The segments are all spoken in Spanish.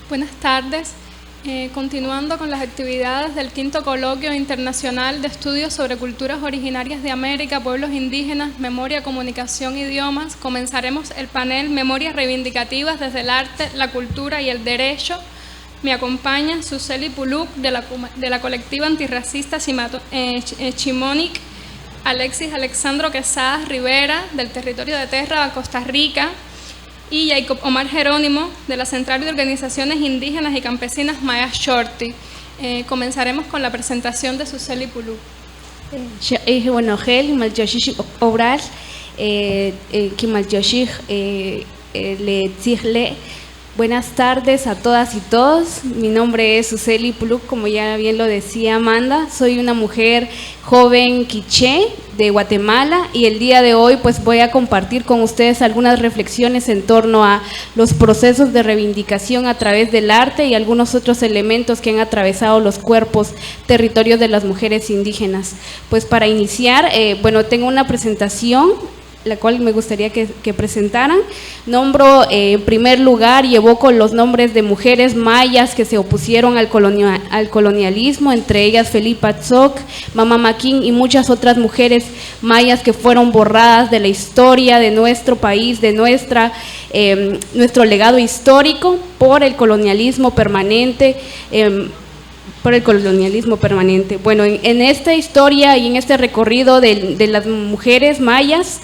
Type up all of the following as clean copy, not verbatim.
Buenas tardes. Continuando con las actividades del quinto coloquio internacional de estudios sobre culturas originarias de América, pueblos indígenas, memoria, comunicación, idiomas, comenzaremos el panel Memorias reivindicativas desde el arte, la cultura y el derecho. Me acompañan Suseli Puluk de la colectiva antirracista Chimonic, Alexis Alexandro Quesadas Rivera del territorio de Terra, Costa Rica, y Jacob Omar Jerónimo de la Central de Organizaciones Indígenas y Campesinas Maya Shorty. Comenzaremos con la presentación de Suseli Puluk. Bueno, Gel, Maljoshich Obral, Kimaljoshich Le Tzirle. Buenas tardes a todas y todos. Mi nombre es Suseli Puluk, como ya bien lo decía Amanda. Soy una mujer joven quiché de Guatemala y el día de hoy pues voy a compartir con ustedes algunas reflexiones en torno a los procesos de reivindicación a través del arte y algunos otros elementos que han atravesado los cuerpos, territorios de las mujeres indígenas. Pues para iniciar, bueno, tengo una presentación la cual me gustaría que presentaran. Nombro en primer lugar y evoco los nombres de mujeres mayas que se opusieron al colonialismo, entre ellas Felipa Tzoc, Mama Maquín y muchas otras mujeres mayas que fueron borradas de la historia de nuestro país, de nuestro legado histórico por el colonialismo permanente. Bueno, en esta historia y en este recorrido de las mujeres mayas,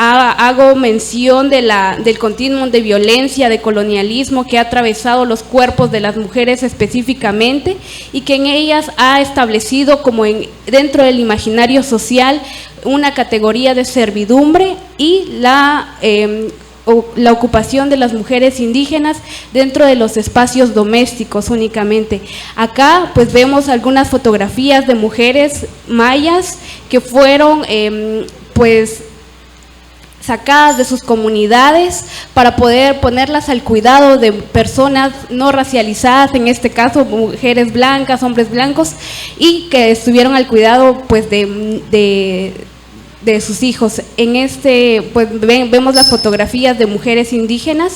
hago mención del continuum de violencia, de colonialismo que ha atravesado los cuerpos de las mujeres específicamente y que en ellas ha establecido como dentro del imaginario social una categoría de servidumbre y la ocupación de las mujeres indígenas dentro de los espacios domésticos únicamente. Acá pues vemos algunas fotografías de mujeres mayas que fueron pues sacadas de sus comunidades para poder ponerlas al cuidado de personas no racializadas, en este caso mujeres blancas, hombres blancos, y que estuvieron al cuidado pues de sus hijos. En pues vemos las fotografías de mujeres indígenas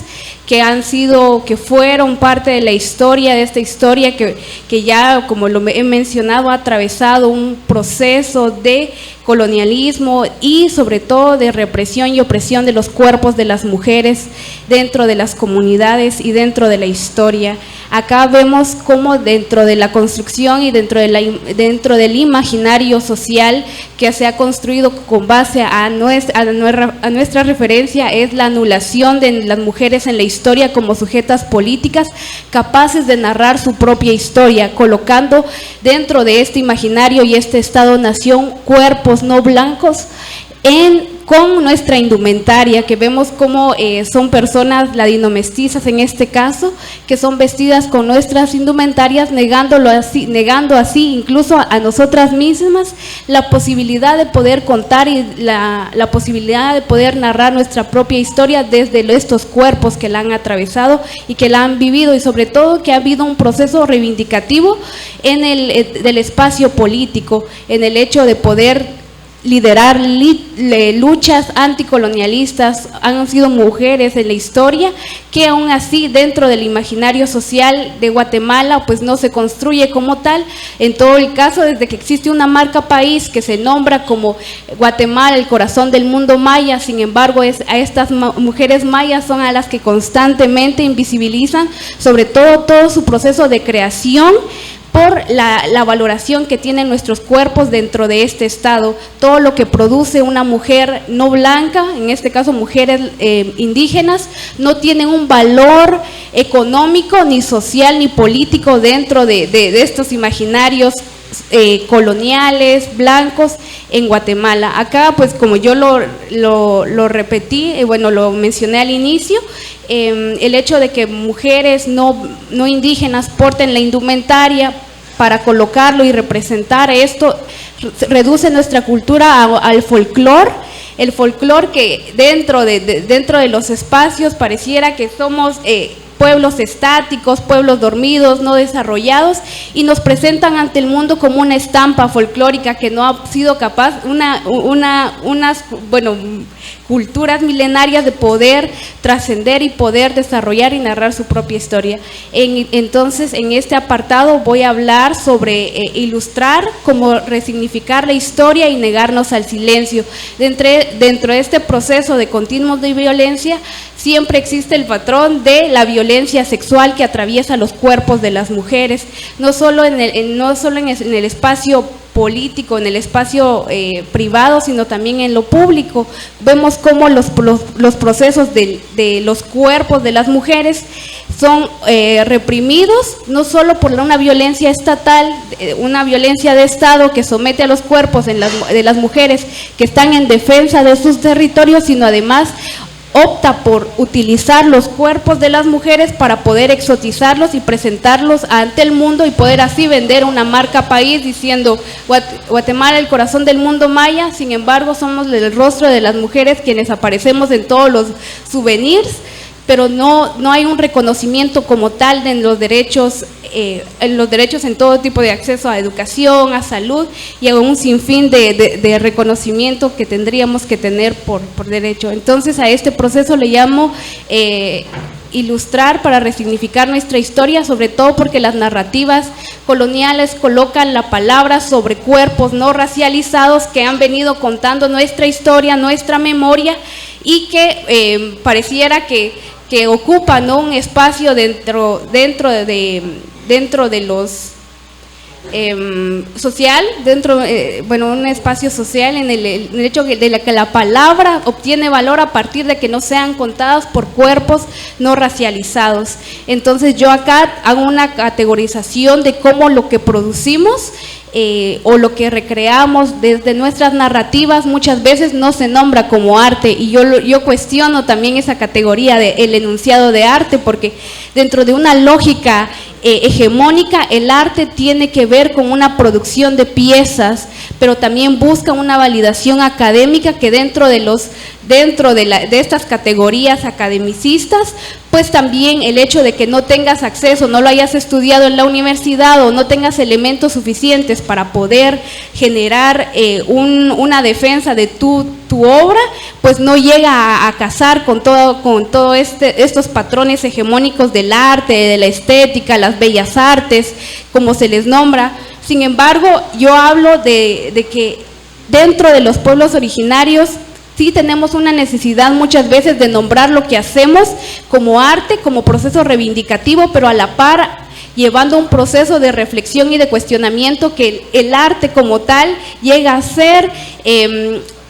que fueron parte de la historia, de esta historia que ya, como lo he mencionado, ha atravesado un proceso de colonialismo y sobre todo de represión y opresión de los cuerpos de las mujeres dentro de las comunidades y dentro de la historia. Acá vemos cómo dentro de la construcción y dentro del imaginario social que se ha construido con base a nuestra referencia es la anulación de las mujeres en la historia como sujetas políticas capaces de narrar su propia historia, colocando dentro de este imaginario y este Estado-nación cuerpos no blancos con nuestra indumentaria, que vemos como son personas ladino-mestizas en este caso, que son vestidas con nuestras indumentarias, negando así incluso a nosotras mismas la posibilidad de poder contar y la posibilidad de poder narrar nuestra propia historia desde estos cuerpos que la han atravesado y que la han vivido, y sobre todo que ha habido un proceso reivindicativo del espacio político, en el hecho de poder liderar luchas anticolonialistas. Han sido mujeres en la historia que aún así dentro del imaginario social de Guatemala pues no se construye como tal. En todo el caso, desde que existe una marca país que se nombra como Guatemala, el corazón del mundo maya, sin embargo a estas mujeres mayas son a las que constantemente invisibilizan, sobre todo su proceso de creación, por la valoración que tienen nuestros cuerpos dentro de este estado. Todo lo que produce una mujer no blanca, en este caso mujeres indígenas, no tienen un valor económico, ni social, ni político dentro de estos imaginarios coloniales, blancos en Guatemala. Acá pues como yo lo repetí, bueno, lo mencioné al inicio, el hecho de que mujeres no indígenas porten la indumentaria para colocarlo y representar esto reduce nuestra cultura al folclore. El folclore que dentro de los espacios pareciera que somos pueblos estáticos, pueblos dormidos, no desarrollados, y nos presentan ante el mundo como una estampa folclórica que no ha sido capaz, culturas milenarias de poder trascender y poder desarrollar y narrar su propia historia. Entonces, en este apartado voy a hablar sobre ilustrar cómo resignificar la historia y negarnos al silencio. Dentro de este proceso de continuos de violencia, siempre existe el patrón de la violencia sexual que atraviesa los cuerpos de las mujeres, no solo en el espacio político, en el espacio privado, sino también en lo público. Vemos cómo los procesos de los cuerpos de las mujeres son reprimidos, no solo por una violencia estatal, una violencia de Estado que somete a los cuerpos de las mujeres que están en defensa de sus territorios, sino además opta por utilizar los cuerpos de las mujeres para poder exotizarlos y presentarlos ante el mundo y poder así vender una marca país diciendo Guatemala, el corazón del mundo maya. Sin embargo, somos el rostro de las mujeres quienes aparecemos en todos los souvenirs, pero no hay un reconocimiento como tal de los derechos en todo tipo de acceso a educación, a salud y a un sinfín de reconocimiento que tendríamos que tener por derecho. Entonces, a este proceso le llamo ilustrar para resignificar nuestra historia, sobre todo porque las narrativas coloniales colocan la palabra sobre cuerpos no racializados que han venido contando nuestra historia, nuestra memoria, y que pareciera que ocupan, ¿no?, un espacio dentro de los social, un espacio social en el hecho de que la palabra obtiene valor a partir de que no sean contadas por cuerpos no racializados. Entonces yo acá hago una categorización de cómo lo que producimos o lo que recreamos desde nuestras narrativas muchas veces no se nombra como arte, y yo cuestiono también esa categoría del enunciado de arte, porque dentro de una lógica hegemónica, el arte tiene que ver con una producción de piezas, pero también busca una validación académica que dentro de estas categorías academicistas, pues también el hecho de que no tengas acceso, no lo hayas estudiado en la universidad o no tengas elementos suficientes para poder generar una defensa de tu obra, pues no llega a casar con todo estos patrones hegemónicos del arte, de la estética, las bellas artes, como se les nombra. Sin embargo, yo hablo de que dentro de los pueblos originarios sí tenemos una necesidad muchas veces de nombrar lo que hacemos como arte, como proceso reivindicativo, pero a la par llevando un proceso de reflexión y de cuestionamiento que el arte como tal llega a ser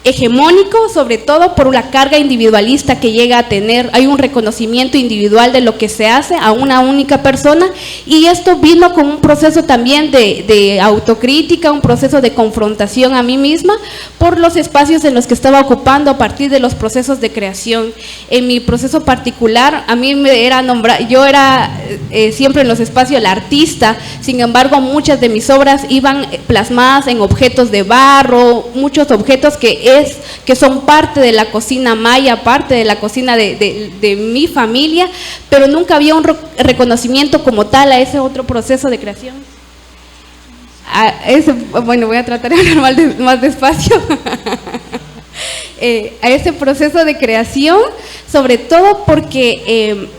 hegemónico, sobre todo por la carga individualista que llega a tener. Hay un reconocimiento individual de lo que se hace a una única persona, y esto vino con un proceso también de autocrítica, un proceso de confrontación a mí misma por los espacios en los que estaba ocupando a partir de los procesos de creación. En mi proceso particular, a mí yo era siempre en los espacios la artista. Sin embargo, muchas de mis obras iban plasmadas en objetos de barro, muchos objetos que son parte de la cocina maya, parte de la cocina de mi familia, pero nunca había un reconocimiento como tal a ese otro proceso de creación. Voy a tratar de hablar más despacio. A ese proceso de creación, sobre todo porque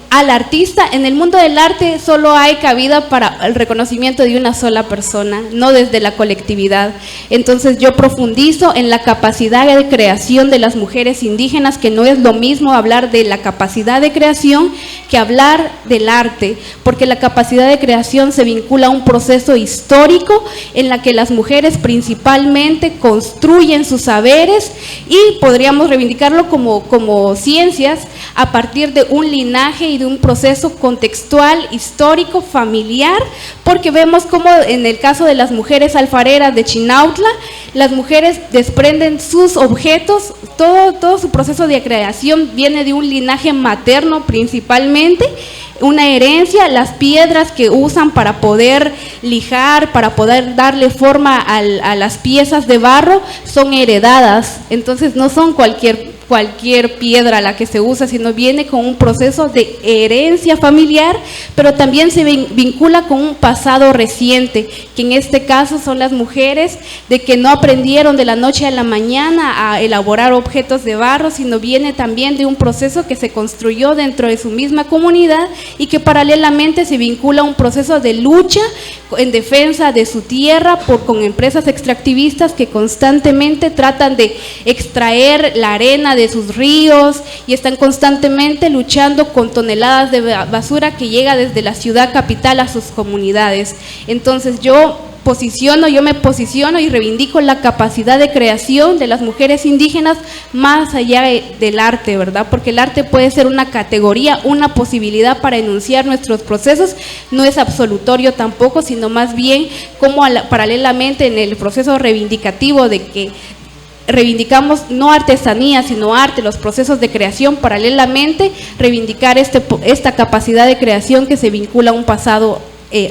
al artista, en el mundo del arte solo hay cabida para el reconocimiento de una sola persona, no desde la colectividad. Entonces yo profundizo en la capacidad de creación de las mujeres indígenas, que no es lo mismo hablar de la capacidad de creación que hablar del arte, porque la capacidad de creación se vincula a un proceso histórico en la que las mujeres principalmente construyen sus saberes, y podríamos reivindicarlo como ciencias a partir de un linaje y de un proceso contextual, histórico, familiar, porque vemos como en el caso de las mujeres alfareras de Chinautla, las mujeres desprenden sus objetos, todo su proceso de creación viene de un linaje materno principalmente, una herencia. Las piedras que usan para poder lijar, para poder darle forma a las piezas de barro, son heredadas. Entonces no son cualquier cualquier piedra la que se usa, sino viene con un proceso de herencia familiar, pero también se vincula con un pasado reciente, que en este caso son las mujeres de que no aprendieron de la noche a la mañana a elaborar objetos de barro, sino viene también de un proceso que se construyó dentro de su misma comunidad y que paralelamente se vincula a un proceso de lucha en defensa de su tierra con empresas extractivistas que constantemente tratan de extraer la arena de sus ríos y están constantemente luchando con toneladas de basura que llega desde la ciudad capital a sus comunidades. Entonces yo me posiciono y reivindico la capacidad de creación de las mujeres indígenas más allá del arte, ¿verdad? Porque el arte puede ser una categoría, una posibilidad para enunciar nuestros procesos, no es absolutorio tampoco, sino más bien como paralelamente en el proceso reivindicativo de que reivindicamos no artesanía, sino arte, los procesos de creación, paralelamente reivindicar esta capacidad de creación que se vincula a un pasado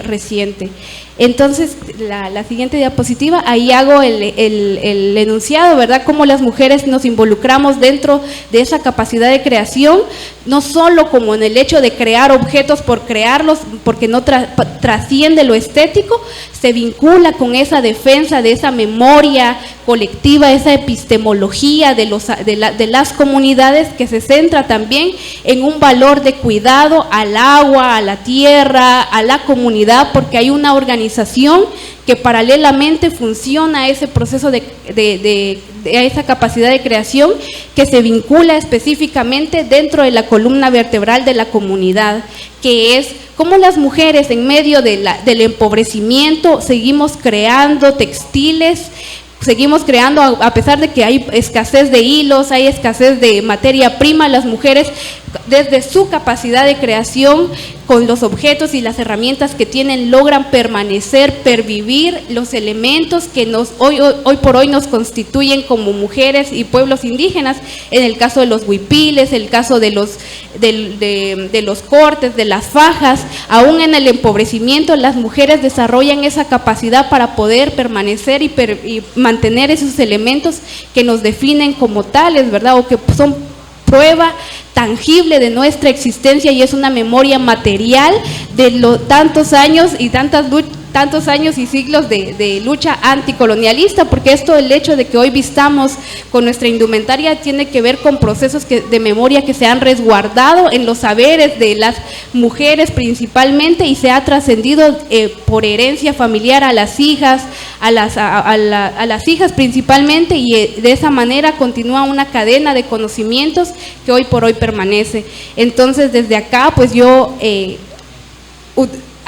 reciente. Entonces, la siguiente diapositiva, ahí hago el enunciado, ¿verdad? Cómo las mujeres nos involucramos dentro de esa capacidad de creación, no solo como en el hecho de crear objetos por crearlos, porque no trasciende lo estético, se vincula con esa defensa de esa memoria colectiva, esa epistemología de las comunidades que se centra también en un valor de cuidado al agua, a la tierra, a la comunidad, porque hay una organización que paralelamente funciona a ese proceso de esa capacidad de creación que se vincula específicamente dentro de la columna vertebral de la comunidad, que es cómo las mujeres en medio del empobrecimiento seguimos creando textiles, seguimos creando, a pesar de que hay escasez de hilos, hay escasez de materia prima, las mujeres desde su capacidad de creación, con los objetos y las herramientas que tienen, logran permanecer, pervivir los elementos que hoy por hoy nos constituyen como mujeres y pueblos indígenas, en el caso de los huipiles, el caso de los cortes, de las fajas. Aún en el empobrecimiento, las mujeres desarrollan esa capacidad para poder permanecer y mantener esos elementos que nos definen como tales, ¿verdad? O que son prueba tangible de nuestra existencia y es una memoria material de tantos años y siglos de lucha anticolonialista, porque el hecho de que hoy vistamos con nuestra indumentaria tiene que ver con procesos de memoria que se han resguardado en los saberes de las mujeres principalmente y se ha trascendido por herencia familiar a las hijas, a las hijas principalmente, y de esa manera continúa una cadena de conocimientos que hoy por hoy permanece. Entonces desde acá pues yo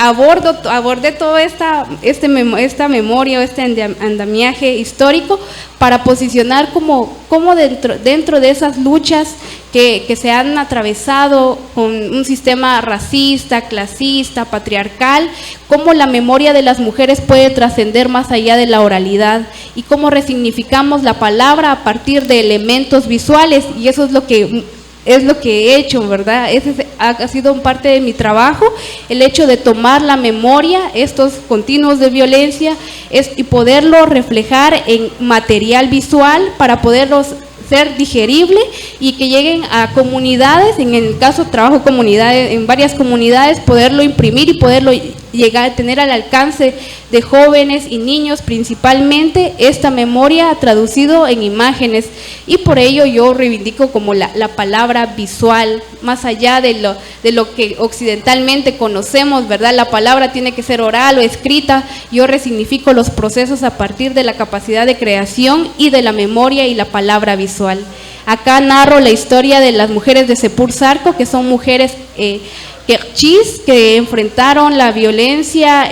abordé toda esta memoria, este andamiaje histórico para posicionar como dentro de esas luchas que se han atravesado con un sistema racista, clasista, patriarcal, cómo la memoria de las mujeres puede trascender más allá de la oralidad y cómo resignificamos la palabra a partir de elementos visuales, y eso es lo que he hecho, ¿verdad? Ese ha sido parte de mi trabajo, el hecho de tomar la memoria, estos continuos de violencia, y poderlo reflejar en material visual para poderlos ser digerible y que lleguen a comunidades, en el caso trabajo en varias comunidades, poderlo imprimir y poderlo llegar a tener al alcance de jóvenes y niños principalmente esta memoria traducido en imágenes, y por ello yo reivindico como la palabra visual, más allá de lo que occidentalmente conocemos, ¿verdad? La palabra tiene que ser oral o escrita, yo resignifico los procesos a partir de la capacidad de creación y de la memoria y la palabra visual. Acá narro la historia de las mujeres de Sepur Zarco, que son mujeres quechís que enfrentaron la violencia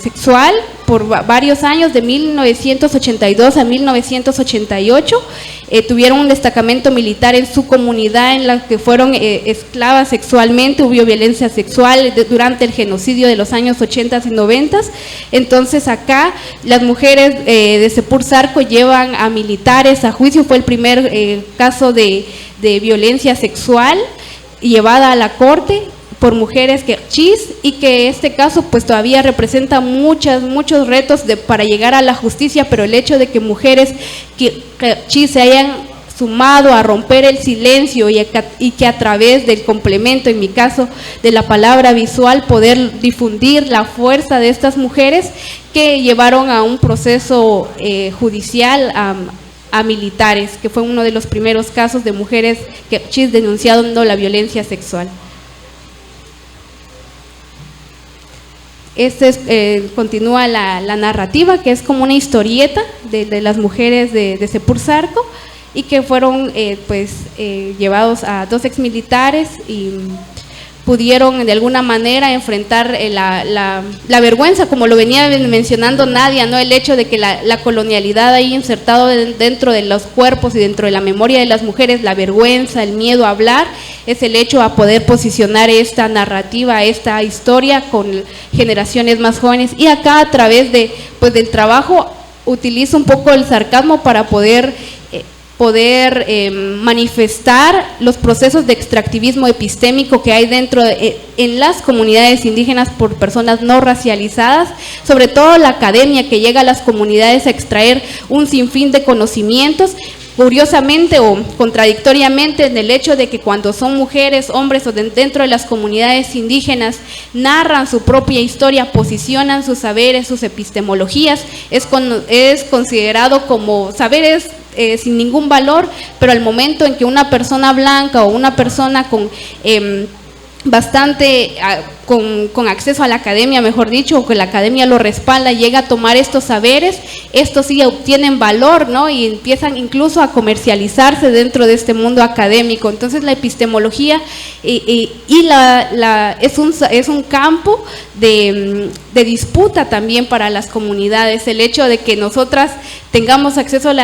sexual por varios años, de 1982 a 1988, tuvieron un destacamento militar en su comunidad en la que fueron esclavas sexualmente, hubo violencia sexual durante el genocidio de los años 80 y 90. Entonces acá las mujeres de Sepur Zarco llevan a militares a juicio, fue el primer caso de violencia sexual llevada a la corte por mujeres quechís, y que este caso pues todavía representa muchos retos para llegar a la justicia, pero el hecho de que mujeres quechís se hayan sumado a romper el silencio y que a través del complemento, en mi caso, de la palabra visual, poder difundir la fuerza de estas mujeres que llevaron a un proceso judicial a militares, que fue uno de los primeros casos de mujeres que denunciando la violencia sexual. Continúa la narrativa, que es como una historieta de las mujeres de Sepurzarco, y que fueron llevados a 2 exmilitares y pudieron de alguna manera enfrentar la vergüenza, como lo venía mencionando Nadia, ¿no? El hecho de que la colonialidad ahí insertado dentro de los cuerpos y dentro de la memoria de las mujeres, la vergüenza, el miedo a hablar, es el hecho a poder posicionar esta narrativa, esta historia con generaciones más jóvenes. Y acá a través del trabajo utilizo un poco el sarcasmo para poder manifestar los procesos de extractivismo epistémico que hay dentro en las comunidades indígenas por personas no racializadas, sobre todo la academia que llega a las comunidades a extraer un sinfín de conocimientos, curiosamente o contradictoriamente, en el hecho de que cuando son mujeres, hombres o dentro de las comunidades indígenas narran su propia historia, posicionan sus saberes, sus epistemologías, es considerado como saberes sin ningún valor, pero al momento en que una persona blanca o una persona con con acceso a la academia, mejor dicho, o que la academia lo respalda, llega a tomar estos saberes, estos sí obtienen valor, ¿no? Y empiezan incluso a comercializarse dentro de este mundo académico. Entonces la epistemología es un campo de disputa también para las comunidades. El hecho de que nosotras tengamos acceso a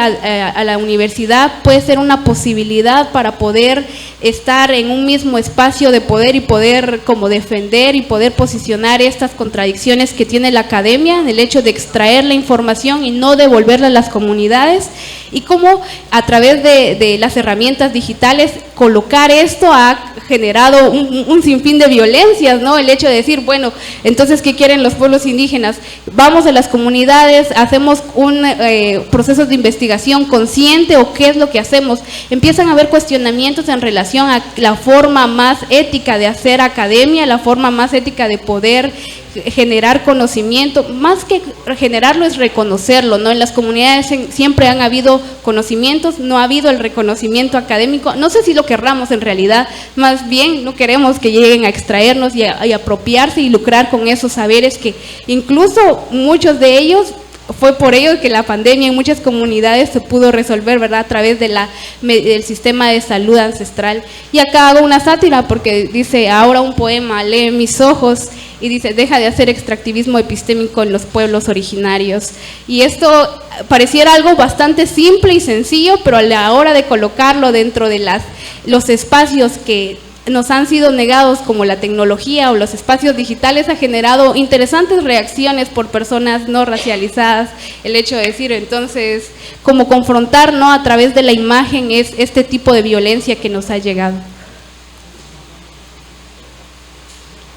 la universidad puede ser una posibilidad para poder estar en un mismo espacio de poder y poder como defender y poder posicionar estas contradicciones que tiene la academia, en el hecho de extraer la información y no devolverla a las comunidades, y cómo a través de las herramientas digitales colocar esto ha generado un sinfín de violencias, ¿no? El hecho de decir, bueno, entonces, ¿qué quieren los pueblos indígenas? Vamos a las comunidades, hacemos un proceso de investigación consciente, o ¿qué es lo que hacemos? Empiezan a haber cuestionamientos en relación a la forma más ética de hacer academia, la forma más ética de poder generar conocimiento. Más que generarlo es reconocerlo, ¿no? En las comunidades siempre han habido conocimientos, no ha habido el reconocimiento académico. No sé si lo querramos en realidad, más bien no queremos que lleguen a extraernos y apropiarse y lucrar con esos saberes que incluso muchos de ellos, fue por ello que la pandemia en muchas comunidades se pudo resolver, ¿verdad?, a través del sistema de salud ancestral. Y acá hago una sátira porque dice, ahora un poema, lee mis ojos, y dice, deja de hacer extractivismo epistémico en los pueblos originarios. Y esto pareciera algo bastante simple y sencillo, pero a la hora de colocarlo dentro de los espacios que nos han sido negados, como la tecnología o los espacios digitales, ha generado interesantes reacciones por personas no racializadas. El hecho de decir, entonces, como confrontar, ¿no?, a través de la imagen es este tipo de violencia que nos ha llegado.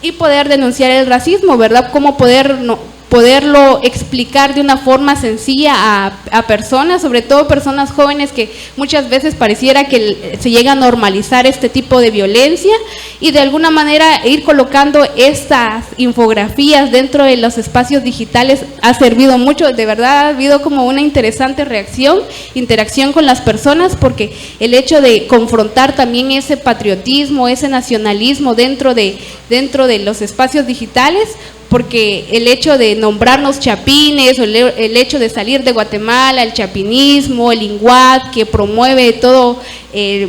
Y poder denunciar el racismo, ¿verdad? Cómo poderlo explicar de una forma sencilla a personas, sobre todo personas jóvenes, que muchas veces pareciera que se llega a normalizar este tipo de violencia, y de alguna manera ir colocando estas infografías dentro de los espacios digitales ha servido mucho. De verdad ha habido como una interesante interacción con las personas, porque el hecho de confrontar también ese patriotismo, ese nacionalismo dentro de los espacios digitales, porque el hecho de nombrarnos chapines, o el hecho de salir de Guatemala, el chapinismo, el INGUAT, que promueve todo,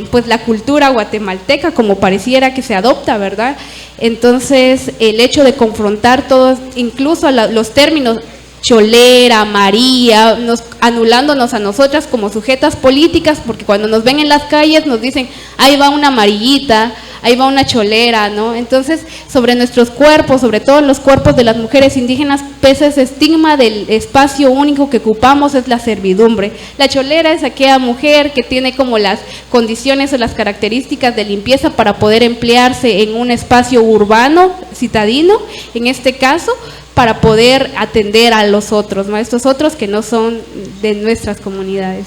pues la cultura guatemalteca, como pareciera que se adopta, ¿verdad? Entonces, el hecho de confrontar todos, incluso los términos cholera, María, anulándonos a nosotras como sujetas políticas, porque cuando nos ven en las calles nos dicen, ahí va una amarillita, ahí va una cholera, ¿no? Entonces, sobre nuestros cuerpos, sobre todo los cuerpos de las mujeres indígenas, pesa ese estigma del espacio único que ocupamos, es la servidumbre. La cholera es aquella mujer que tiene como las condiciones o las características de limpieza para poder emplearse en un espacio urbano, citadino, en este caso, para poder atender a los otros, ¿no?, estos otros que no son de nuestras comunidades.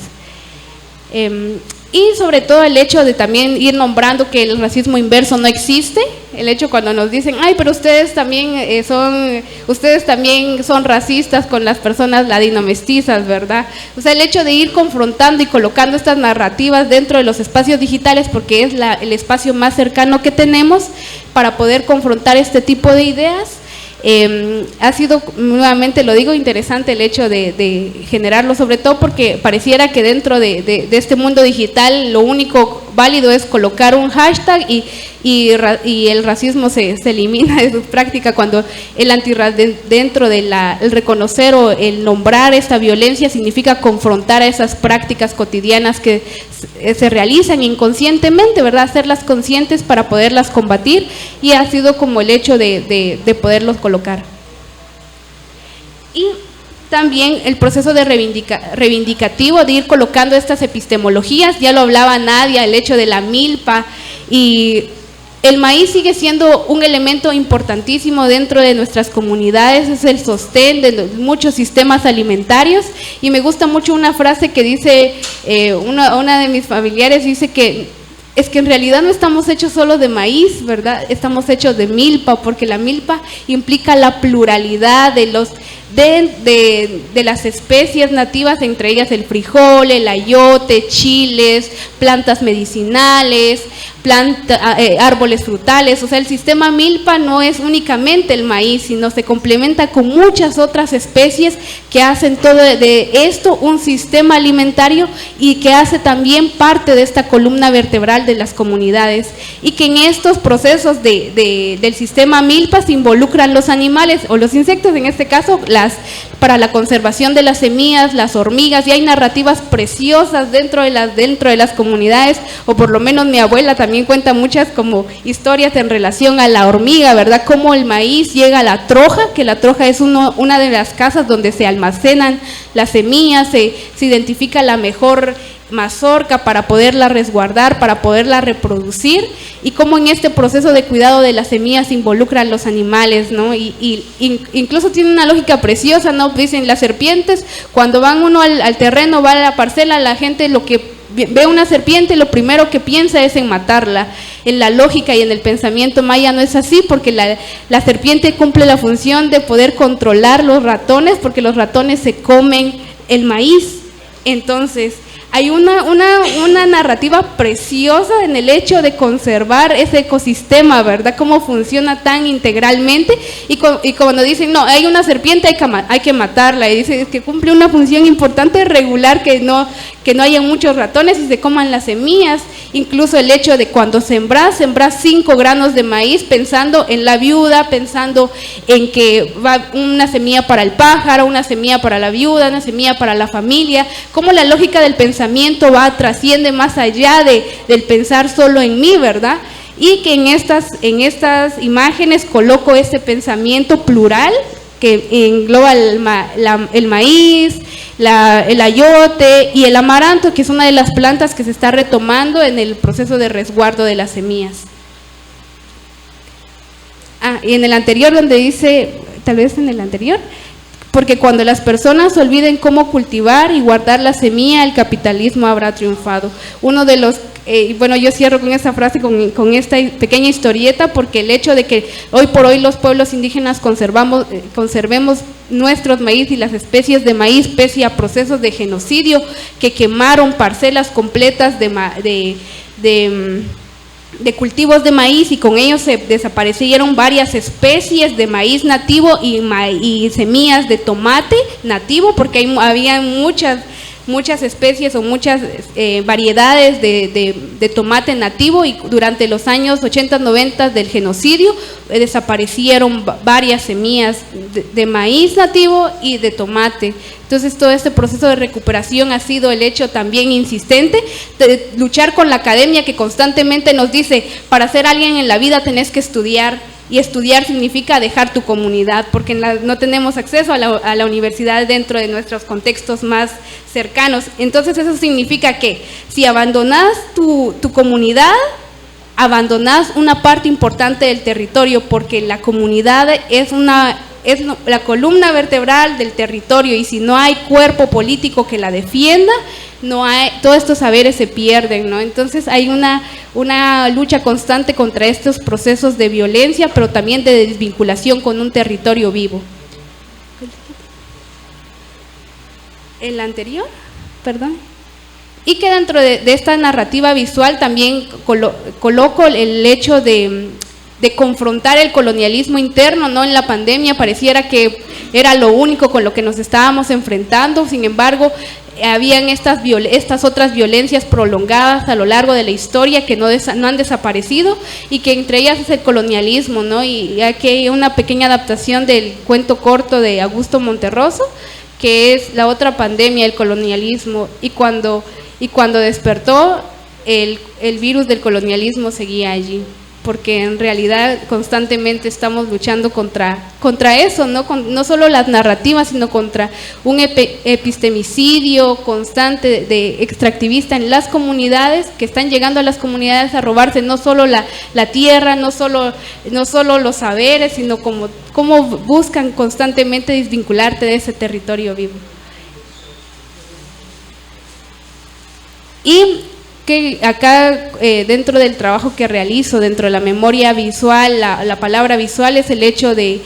Y sobre todo el hecho de también ir nombrando que el racismo inverso no existe, el hecho cuando nos dicen, ay, pero ustedes también son racistas con las personas ladino-mestizas, ¿verdad? O sea, el hecho de ir confrontando y colocando estas narrativas dentro de los espacios digitales, porque es el espacio más cercano que tenemos para poder confrontar este tipo de ideas. Ha sido, nuevamente lo digo, interesante el hecho de generarlo, sobre todo porque pareciera que dentro de este mundo digital lo único válido es colocar un hashtag y el racismo se elimina de su práctica, cuando dentro de el reconocer o el nombrar esta violencia significa confrontar a esas prácticas cotidianas que se realizan inconscientemente, ¿verdad? Hacerlas conscientes para poderlas combatir, y ha sido como el hecho de poderlos colocar. Y también el proceso de reivindicativo, de ir colocando estas epistemologías, ya lo hablaba Nadia, el hecho de la milpa, y el maíz sigue siendo un elemento importantísimo dentro de nuestras comunidades, es el sostén de muchos sistemas alimentarios, y me gusta mucho una frase que dice, una de mis familiares dice que es que en realidad no estamos hechos solo de maíz, ¿verdad? Estamos hechos de milpa, porque la milpa implica la pluralidad de las especies nativas, entre ellas el frijol, el ayote, chiles, plantas medicinales, árboles frutales. O sea, el sistema milpa no es únicamente el maíz, sino se complementa con muchas otras especies que hacen todo de esto un sistema alimentario, y que hace también parte de esta columna vertebral de las comunidades, y que en estos procesos del sistema milpa se involucran los animales o los insectos, en este caso para la conservación de las semillas, las hormigas, y hay narrativas preciosas dentro de las comunidades, o por lo menos mi abuela también cuenta muchas como historias en relación a la hormiga, ¿verdad? Cómo el maíz llega a la troja, que la troja es una de las casas donde se almacenan las semillas, se identifica la mejor mazorca para poderla resguardar, para poderla reproducir, y cómo en este proceso de cuidado de las semillas se involucran los animales, ¿no? Y incluso tiene una lógica preciosa, ¿no? Dicen las serpientes, cuando van uno al terreno, va a la parcela, la gente lo que ve una serpiente, lo primero que piensa es en matarla. En la lógica y en el pensamiento maya no es así, porque la serpiente cumple la función de poder controlar los ratones, porque los ratones se comen el maíz. Entonces hay una narrativa preciosa en el hecho de conservar ese ecosistema, ¿verdad? Cómo funciona tan integralmente, y cuando dicen, no, hay una serpiente, hay que matarla, y dicen que cumple una función importante, regular que no haya muchos ratones y se coman las semillas. Incluso el hecho de cuando sembras 5 granos de maíz pensando en la viuda, pensando en que va una semilla para el pájaro, una semilla para la viuda, una semilla para la familia, cómo la lógica del pensamiento trasciende más allá del pensar solo en mí, ¿verdad? Y que en estas imágenes coloco este pensamiento plural que engloba el maíz, el ayote y el amaranto, que es una de las plantas que se está retomando en el proceso de resguardo de las semillas. Y en el anterior donde dice, tal vez en el anterior, porque cuando las personas olviden cómo cultivar y guardar la semilla, el capitalismo habrá triunfado. Uno de los, bueno, yo cierro con esta frase, con esta pequeña historieta, porque el hecho de que hoy por hoy los pueblos indígenas conservemos nuestros maíz y las especies de maíz, pese a procesos de genocidio que quemaron parcelas completas de cultivos de maíz, y con ellos se desaparecieron varias especies de maíz nativo y semillas de tomate nativo, porque había muchas especies o muchas variedades de tomate nativo, y durante los años 80, 90 del genocidio desaparecieron varias semillas de maíz nativo y de tomate. Entonces todo este proceso de recuperación ha sido el hecho también insistente de luchar con la academia, que constantemente nos dice, para ser alguien en la vida tenés que estudiar, y estudiar significa dejar tu comunidad, porque no tenemos acceso a la universidad dentro de nuestros contextos más cercanos. Entonces eso significa que si abandonas tu comunidad, abandonas una parte importante del territorio, porque la comunidad es la columna vertebral del territorio, y si no hay cuerpo político que la defienda, no hay, todos estos saberes se pierden, ¿no? Entonces hay una lucha constante contra estos procesos de violencia, pero también de desvinculación con un territorio vivo. ¿El anterior? Perdón. Y que dentro de esta narrativa visual también coloco el hecho de confrontar el colonialismo interno, ¿no? En la pandemia pareciera que era lo único con lo que nos estábamos enfrentando, sin embargo, habían estas otras violencias prolongadas a lo largo de la historia que no han desaparecido, y que entre ellas es el colonialismo, ¿no? Y aquí hay una pequeña adaptación del cuento corto de Augusto Monterroso, que es La otra pandemia, el colonialismo, y cuando despertó, el virus del colonialismo seguía allí, porque en realidad constantemente estamos luchando contra eso, ¿no? No solo las narrativas, sino contra un epistemicidio constante de extractivista en las comunidades, que están llegando a las comunidades a robarse no solo la tierra, no solo los saberes, sino cómo buscan constantemente desvincularte de ese territorio vivo. Y que acá dentro del trabajo que realizo, dentro de la memoria visual, la palabra visual es el hecho de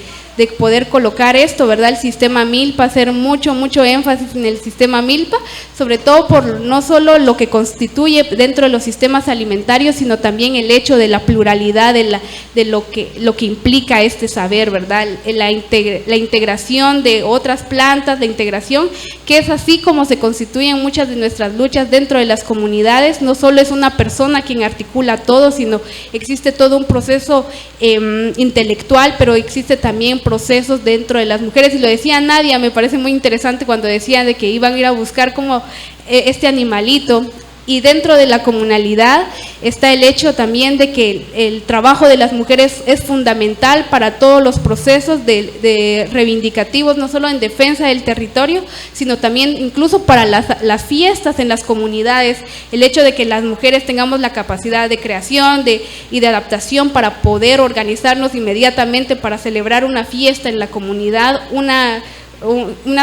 poder colocar esto, ¿verdad? El sistema Milpa, hacer mucho énfasis en el sistema Milpa, sobre todo por no solo lo que constituye dentro de los sistemas alimentarios, sino también el hecho de la pluralidad de lo que implica este saber, ¿verdad? La integración de otras plantas, la integración, que es así como se constituyen muchas de nuestras luchas dentro de las comunidades. No solo es una persona quien articula todo, sino existe todo un proceso intelectual, pero existe también procesos dentro de las mujeres, y lo decía Nadia, me parece muy interesante cuando decía de que iban a ir a buscar como este animalito, y dentro de la comunalidad está el hecho también de que el trabajo de las mujeres es fundamental para todos los procesos de reivindicativos, no solo en defensa del territorio, sino también incluso para las fiestas en las comunidades. El hecho de que las mujeres tengamos la capacidad de creación y de adaptación para poder organizarnos inmediatamente para celebrar una fiesta en la comunidad, una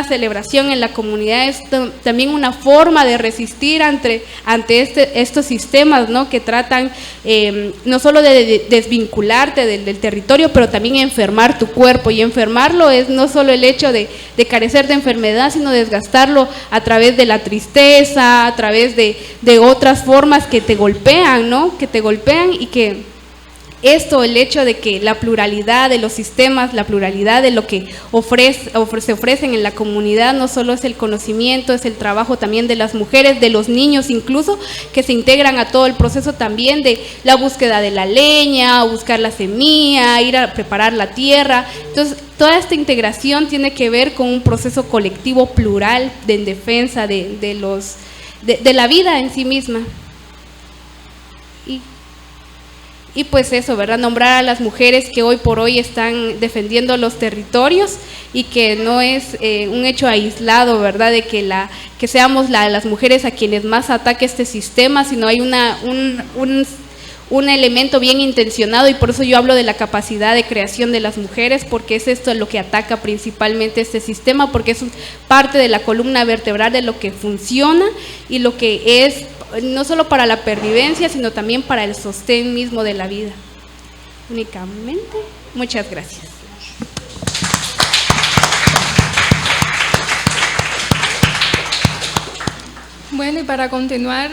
celebración en la comunidad, es también una forma de resistir ante estos sistemas, ¿no? Que tratan no solo de desvincularte del territorio, pero también enfermar tu cuerpo, y enfermarlo es no solo el hecho de carecer de enfermedad, sino desgastarlo a través de la tristeza, a través de otras formas que te golpean, ¿no? Que te golpean, y que el hecho de que la pluralidad de los sistemas, la pluralidad de lo que se ofrecen en la comunidad, no solo es el conocimiento, es el trabajo también de las mujeres, de los niños incluso, que se integran a todo el proceso también de la búsqueda de la leña, buscar la semilla, ir a preparar la tierra. Entonces, toda esta integración tiene que ver con un proceso colectivo plural en defensa de la vida en sí misma. Y pues eso, ¿verdad? Nombrar a las mujeres que hoy por hoy están defendiendo los territorios, y que no es un hecho aislado, ¿verdad? De que seamos las mujeres a quienes más ataca este sistema, sino hay un elemento bien intencionado, y por eso yo hablo de la capacidad de creación de las mujeres, porque es esto lo que ataca principalmente este sistema, porque es parte de la columna vertebral de lo que funciona y lo que es no solo para la pervivencia, sino también para el sostén mismo de la vida. Únicamente, muchas gracias. Bueno, y para continuar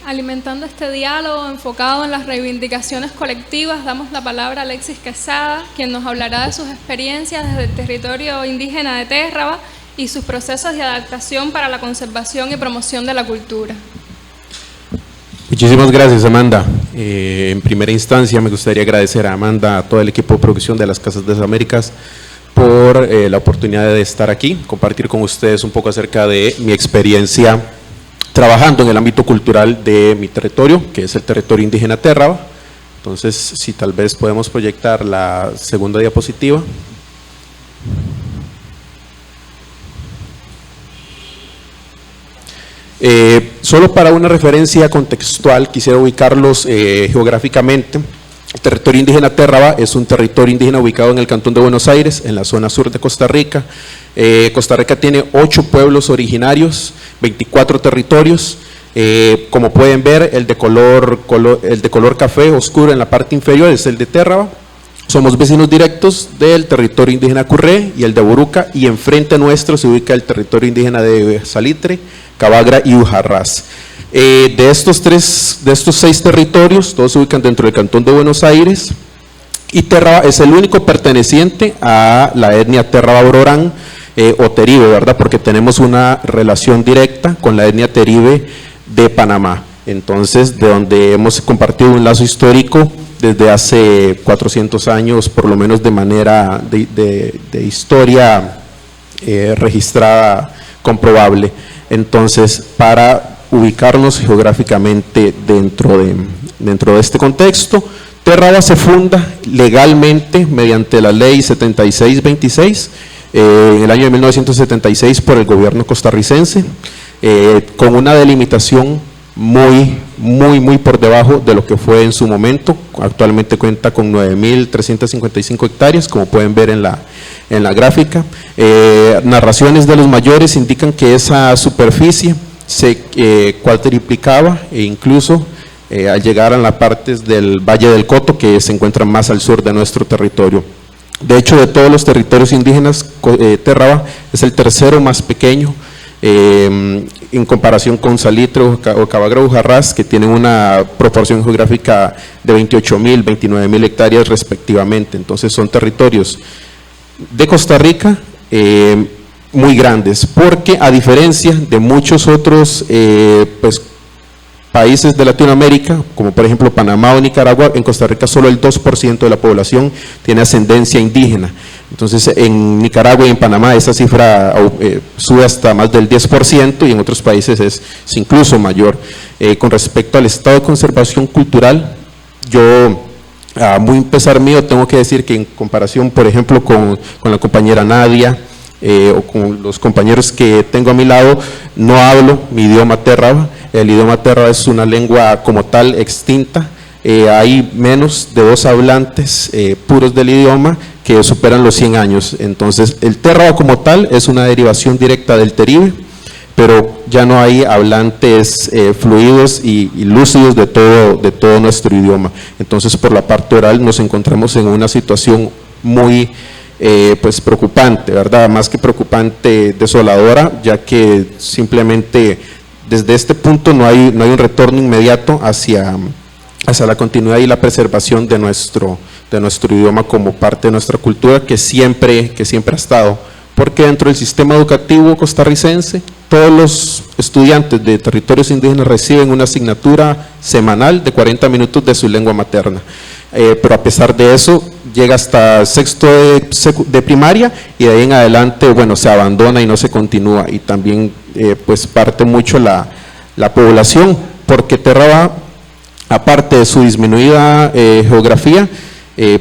alimentando este diálogo enfocado en las reivindicaciones colectivas, damos la palabra a Alexis Quesada, quien nos hablará de sus experiencias desde el territorio indígena de Térraba y sus procesos de adaptación para la conservación y promoción de la cultura. Muchísimas gracias, Amanda. En primera instancia me gustaría agradecer a Amanda, a todo el equipo de producción de las Casas de las Américas, por la oportunidad de estar aquí, compartir con ustedes un poco acerca de mi experiencia trabajando en el ámbito cultural de mi territorio, que es el territorio indígena Térraba. Entonces, si tal vez podemos proyectar la segunda diapositiva. Solo para una referencia contextual, quisiera ubicarlos geográficamente. El territorio indígena Térraba es un territorio indígena ubicado en el Cantón de Buenos Aires, en la zona sur de Costa Rica. Costa Rica tiene 8 pueblos originarios, 24 territorios. Como pueden ver, el de color café oscuro en la parte inferior es el de Térraba. Somos vecinos directos del territorio indígena Curré y el de Boruca, y enfrente nuestro se ubica el territorio indígena de Salitre, Cabagra y Ujarrás. De estos 6 territorios, todos se ubican dentro del Cantón de Buenos Aires, y Térraba es el único perteneciente a la etnia Térraba-Bororán o Teribe, ¿verdad? Porque tenemos una relación directa con la etnia Teribe de Panamá. Entonces, de donde hemos compartido un lazo histórico desde hace 400 años, por lo menos de manera de historia registrada, comprobable. Entonces, para ubicarnos geográficamente dentro de este contexto, Térraba se funda legalmente mediante la ley 7626 en el año de 1976 por el gobierno costarricense, con una delimitación muy por debajo de lo que fue en su momento. Actualmente cuenta con 9.355 hectáreas, como pueden ver en la gráfica. Narraciones de los mayores indican que esa superficie se cuadriplicaba, e incluso al llegar a las partes del Valle del Coto, que se encuentran más al sur de nuestro territorio. De hecho, de todos los territorios indígenas, Térraba es el tercero más pequeño, en comparación con Salitre o Cabagra Ujarrás, que tienen una proporción geográfica de 28.000, 29.000 hectáreas respectivamente. Entonces son territorios de Costa Rica muy grandes, porque a diferencia de muchos otros países de Latinoamérica, como por ejemplo Panamá o Nicaragua, en Costa Rica solo el 2% de la población tiene ascendencia indígena. Entonces, en Nicaragua y en Panamá esa cifra sube hasta más del 10%, y en otros países es incluso mayor. Con respecto al estado de conservación cultural, yo, a muy pesar mío, tengo que decir que en comparación, por ejemplo, con la compañera Nadia, o con los compañeros que tengo a mi lado, no hablo mi idioma Térraba. El idioma Térraba es una lengua como tal extinta. Hay menos de 2 hablantes puros del idioma que superan los 100 años. Entonces, el Térraba como tal es una derivación directa del Teribe, pero ya no hay hablantes fluidos y lúcidos de todo nuestro idioma. Entonces, por la parte oral nos encontramos en una situación muy preocupante, ¿verdad? Más que preocupante, desoladora, ya que simplemente desde este punto no hay un retorno inmediato hacia la continuidad y la preservación de nuestro idioma como parte de nuestra cultura, que siempre ha estado, porque dentro del sistema educativo costarricense todos los estudiantes de territorios indígenas reciben una asignatura semanal de 40 minutos de su lengua materna, pero a pesar de eso llega hasta sexto de primaria, y de ahí en adelante, bueno, se abandona y no se continúa. Y también parte mucho la población, porque Térraba, aparte de su disminuida geografía,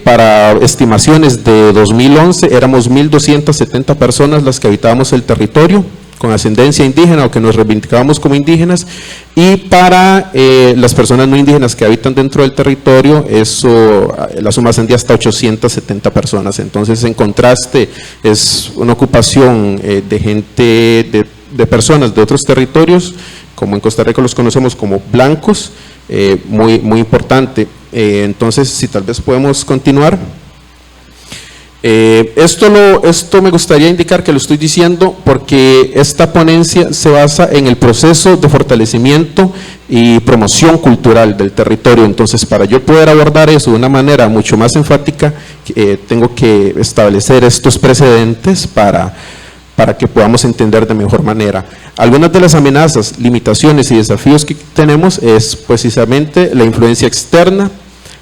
para estimaciones de 2011 éramos 1.270 personas las que habitábamos el territorio con ascendencia indígena o que nos reivindicábamos como indígenas, y para las personas no indígenas que habitan dentro del territorio, la suma ascendía hasta 870 personas. Entonces, en contraste, es una ocupación de gente, de personas de otros territorios, como en Costa Rica los conocemos como blancos, muy importante. Entonces, si tal vez podemos continuar. Esto me gustaría indicar que lo estoy diciendo porque esta ponencia se basa en el proceso de fortalecimiento y promoción cultural del territorio. Entonces, para yo poder abordar eso de una manera mucho más enfática, tengo que establecer estos precedentes para que podamos entender de mejor manera. Algunas de las amenazas, limitaciones y desafíos que tenemos es precisamente la influencia externa.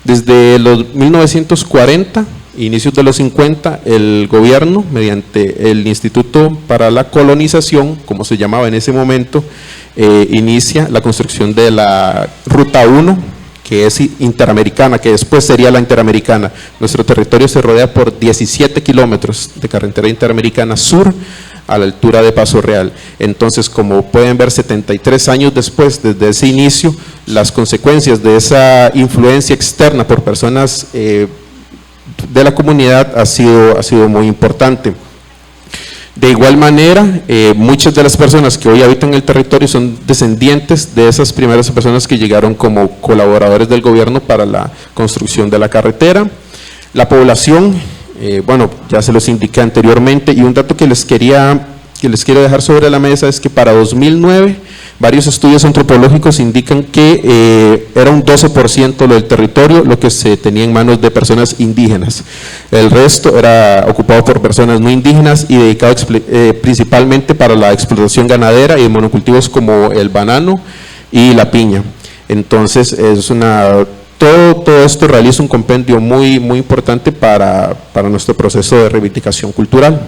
Desde los 1940, inicios de los 50, el gobierno, mediante el Instituto para la Colonización, como se llamaba en ese momento, inicia la construcción de la Ruta 1, que es interamericana, que después sería la interamericana. Nuestro territorio se rodea por 17 kilómetros de carretera interamericana sur, a la altura de Paso Real. Entonces, como pueden ver, 73 años después, desde ese inicio, las consecuencias de esa influencia externa por personas de la comunidad ha sido muy importante. De igual manera, muchas de las personas que hoy habitan el territorio son descendientes de esas primeras personas que llegaron como colaboradores del gobierno para la construcción de la carretera. La población, bueno, ya se los indiqué anteriormente, y un dato que les quiero dejar sobre la mesa es que para 2009 varios estudios antropológicos indican que era un 12% del territorio lo que se tenía en manos de personas indígenas. El resto era ocupado por personas no indígenas y dedicado principalmente para la explotación ganadera y de monocultivos como el banano y la piña. Entonces, es todo esto realiza un compendio muy importante para nuestro proceso de reivindicación cultural.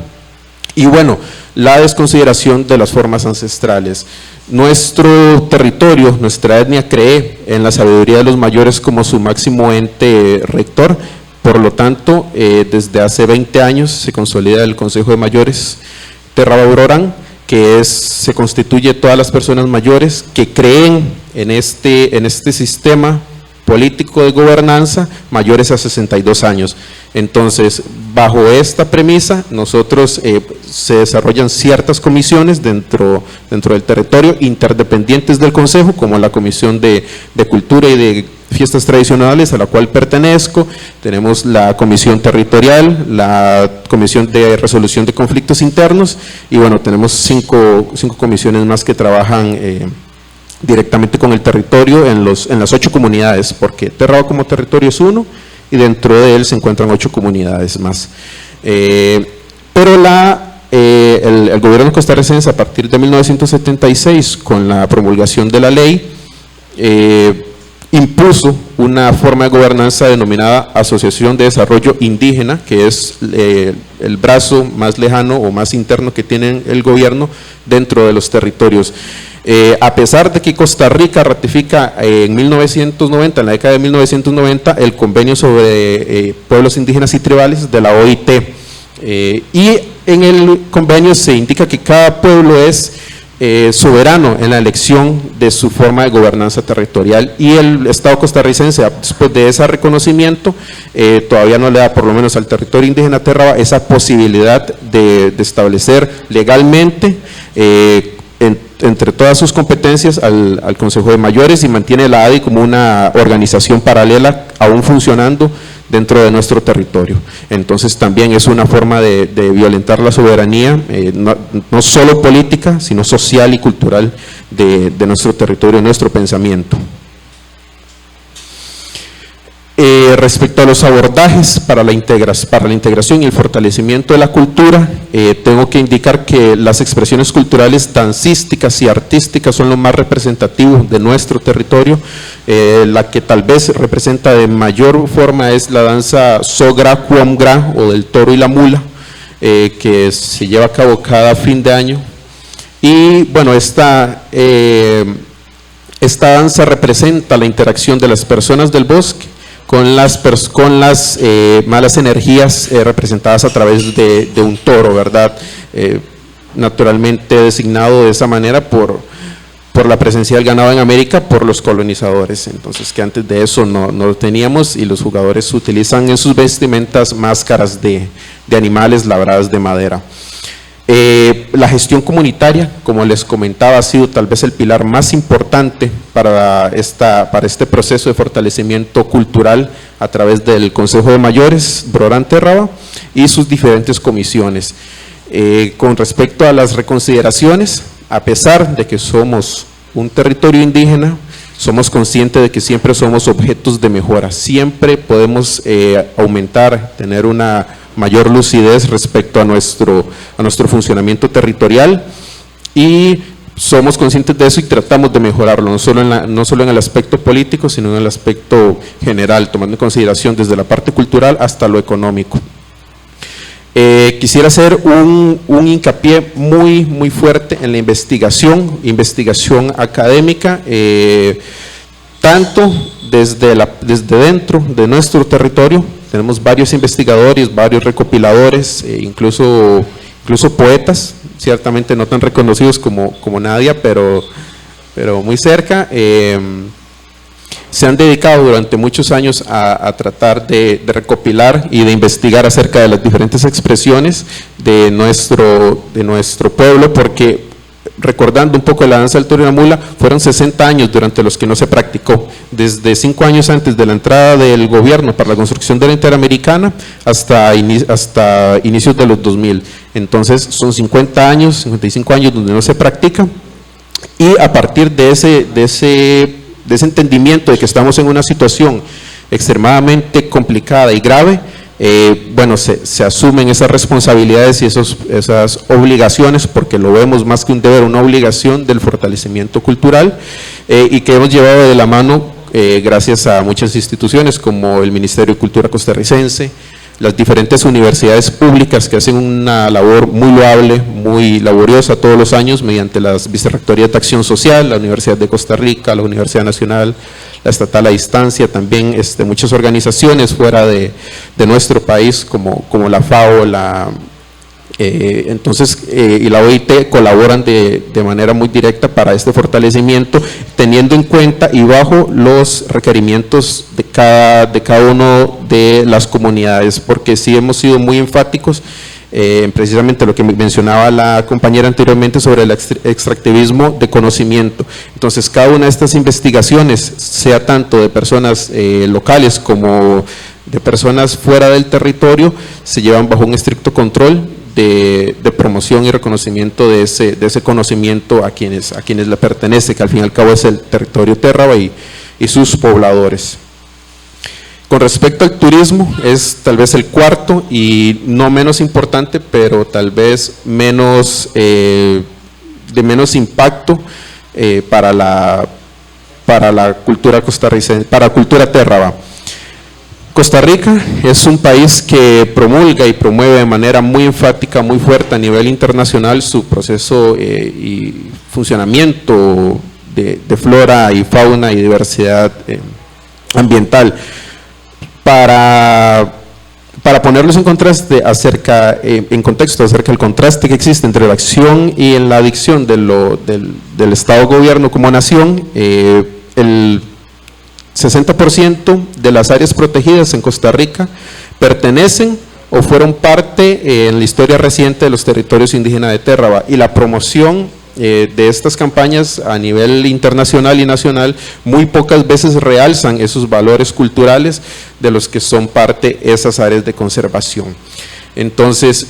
Y bueno, la desconsideración de las formas ancestrales. Nuestro territorio, nuestra etnia cree en la sabiduría de los mayores como su máximo ente rector. Por lo tanto, desde hace 20 años se consolida el Consejo de Mayores Terrabaurorán, que se constituye todas las personas mayores que creen en este sistema político de gobernanza mayores a 62 años. Entonces, bajo esta premisa, nosotros se desarrollan ciertas comisiones dentro del territorio, interdependientes del Consejo, como la Comisión de Cultura y de Fiestas Tradicionales, a la cual pertenezco. Tenemos la Comisión Territorial, la Comisión de Resolución de Conflictos Internos, y bueno, tenemos cinco comisiones más que trabajan directamente con el territorio en las 8 comunidades, porque Terraba como territorio es uno, y dentro de él se encuentran 8 comunidades más. Pero el gobierno costarricense, a partir de 1976, con la promulgación de la ley, impuso una forma de gobernanza denominada Asociación de Desarrollo Indígena, que es el brazo más lejano o más interno que tiene el gobierno dentro de los territorios. A pesar de que Costa Rica ratifica en 1990, en la década de 1990, el convenio sobre pueblos indígenas y tribales de la OIT, y en el convenio se indica que cada pueblo es soberano en la elección de su forma de gobernanza territorial, y el Estado costarricense, después de ese reconocimiento, todavía no le da, por lo menos al territorio indígena Terraba, esa posibilidad de establecer legalmente entre todas sus competencias al Consejo de Mayores, y mantiene la ADI como una organización paralela aún funcionando dentro de nuestro territorio. Entonces también es una forma de violentar la soberanía, no solo política, sino social y cultural de nuestro territorio, nuestro pensamiento. Respecto a los abordajes para la integración y el fortalecimiento de la cultura, tengo que indicar que las expresiones culturales dancísticas y artísticas son lo más representativo de nuestro territorio. La que tal vez representa de mayor forma es la danza Sogra Cuomgra, o del toro y la mula, que se lleva a cabo cada fin de año. Y bueno, esta danza representa la interacción de las personas del bosque con las malas energías representadas a través de un toro, ¿verdad? Naturalmente designado de esa manera por la presencia del ganado en América por los colonizadores. Entonces, que antes de eso no lo teníamos, y los jugadores utilizan en sus vestimentas máscaras de animales labradas de madera. La gestión comunitaria, como les comentaba, ha sido tal vez el pilar más importante para este proceso de fortalecimiento cultural a través del Consejo de Mayores Brorán Terraba y sus diferentes comisiones. Con respecto a las reconsideraciones, a pesar de que somos un territorio indígena, somos conscientes de que siempre somos objetos de mejora, siempre podemos aumentar, tener una mayor lucidez respecto a nuestro funcionamiento territorial, y somos conscientes de eso y tratamos de mejorarlo, no solo en el aspecto político, sino en el aspecto general, tomando en consideración desde la parte cultural hasta lo económico. Quisiera hacer un hincapié muy fuerte en la investigación académica, tanto desde dentro de nuestro territorio. Tenemos varios investigadores, varios recopiladores, incluso poetas, ciertamente no tan reconocidos como Nadia, pero muy cerca. se han dedicado durante muchos años a tratar de recopilar y de investigar acerca de las diferentes expresiones de nuestro pueblo, porque recordando un poco la danza del toro y la mula, fueron 60 años durante los que no se practicó, desde 5 años antes de la entrada del gobierno para la construcción de la Interamericana hasta inicios de los 2000. Entonces son 50 años, 55 años donde no se practica, y a partir de ese entendimiento de que estamos en una situación extremadamente complicada y grave, bueno, se asumen esas responsabilidades y esas obligaciones, porque lo vemos más que un deber, una obligación del fortalecimiento cultural, y que hemos llevado de la mano gracias a muchas instituciones como el Ministerio de Cultura costarricense, las diferentes universidades públicas que hacen una labor muy loable, muy laboriosa todos los años mediante las Vicerrectorías de Acción Social, la Universidad de Costa Rica, la Universidad Nacional, la Estatal a Distancia, también muchas organizaciones fuera de nuestro país como la FAO, y la OIT colaboran de manera muy directa para este fortalecimiento, teniendo en cuenta y bajo los requerimientos de cada uno de las comunidades, porque sí hemos sido muy enfáticos precisamente lo que mencionaba la compañera anteriormente sobre el extractivismo de conocimiento. Entonces, cada una de estas investigaciones, sea tanto de personas locales como de personas fuera del territorio, se llevan bajo un estricto control de promoción y reconocimiento de ese conocimiento a quienes le pertenece, que al fin y al cabo es el territorio Térraba y sus pobladores. Con respecto al turismo, es tal vez el cuarto y no menos importante, pero tal vez de menos impacto para la cultura costarricense, para la cultura Térraba. Costa Rica es un país que promulga y promueve de manera muy enfática, muy fuerte a nivel internacional su proceso y funcionamiento de flora y fauna y diversidad ambiental. Para ponerlos en contraste en contexto acerca del contraste que existe entre la acción y la adicción del Estado-Gobierno como nación, el 60% de las áreas protegidas en Costa Rica pertenecen o fueron parte en la historia reciente de los territorios indígenas de Térraba, y la promoción de estas campañas a nivel internacional y nacional muy pocas veces realzan esos valores culturales de los que son parte esas áreas de conservación. Entonces,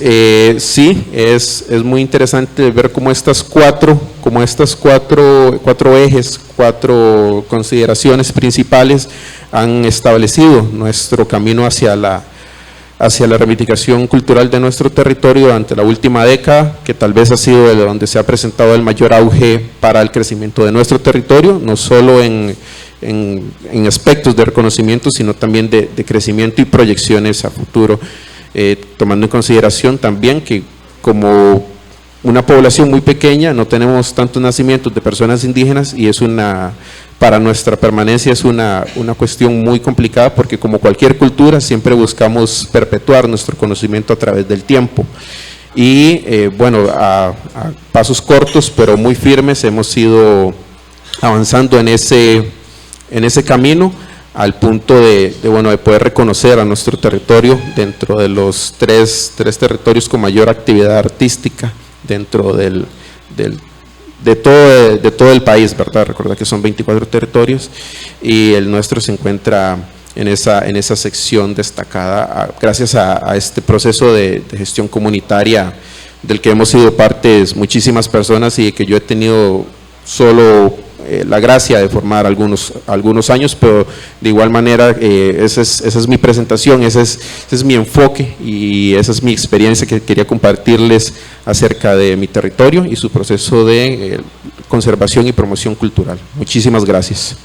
sí, es muy interesante ver cómo estas cuatro ejes, 4 consideraciones principales han establecido nuestro camino hacia la reivindicación cultural de nuestro territorio durante la última década, que tal vez ha sido de donde se ha presentado el mayor auge para el crecimiento de nuestro territorio, no solo en aspectos de reconocimiento, sino también de crecimiento y proyecciones a futuro, tomando en consideración también que como una población muy pequeña, no tenemos tantos nacimientos de personas indígenas, y para nuestra permanencia es una cuestión muy complicada, porque como cualquier cultura siempre buscamos perpetuar nuestro conocimiento a través del tiempo. Y bueno, a pasos cortos pero muy firmes hemos ido avanzando en ese camino, al punto de poder reconocer a nuestro territorio dentro de los tres territorios con mayor actividad artística dentro de todo el país, ¿verdad? Recuerda que son 24 territorios y el nuestro se encuentra en esa sección destacada gracias a este proceso de gestión comunitaria del que hemos sido partes muchísimas personas, y que yo he tenido solo la gracia de formar algunos años, pero de igual manera esa es mi presentación, ese es mi enfoque y esa es mi experiencia que quería compartirles acerca de mi territorio y su proceso de conservación y promoción cultural. Muchísimas gracias.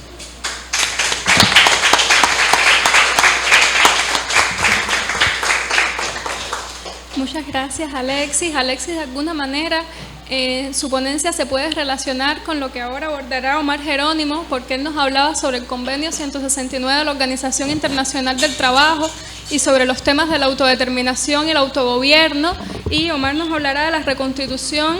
Muchas gracias, Alexis. Alexis, de alguna manera su ponencia se puede relacionar con lo que ahora abordará Omar Jerónimo, porque él nos hablaba sobre el convenio 169 de la Organización Internacional del Trabajo y sobre los temas de la autodeterminación y el autogobierno, y Omar nos hablará de la reconstitución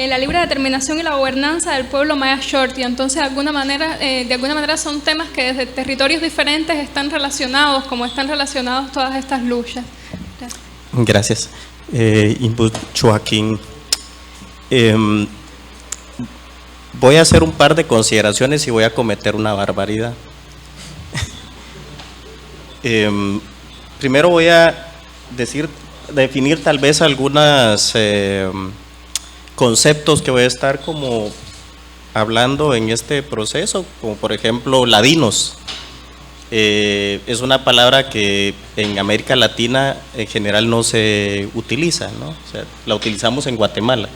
la libre determinación y la gobernanza del pueblo maya Xorti. Entonces, de alguna manera son temas que desde territorios diferentes están relacionados, como están relacionados todas estas luchas. Gracias. Joaquín, voy a hacer un par de consideraciones y voy a cometer una barbaridad. Primero voy a definir tal vez algunos conceptos que voy a estar como hablando en este proceso, como por ejemplo ladinos. Es una palabra que en América Latina en general no se utiliza, ¿no? O sea, la utilizamos en Guatemala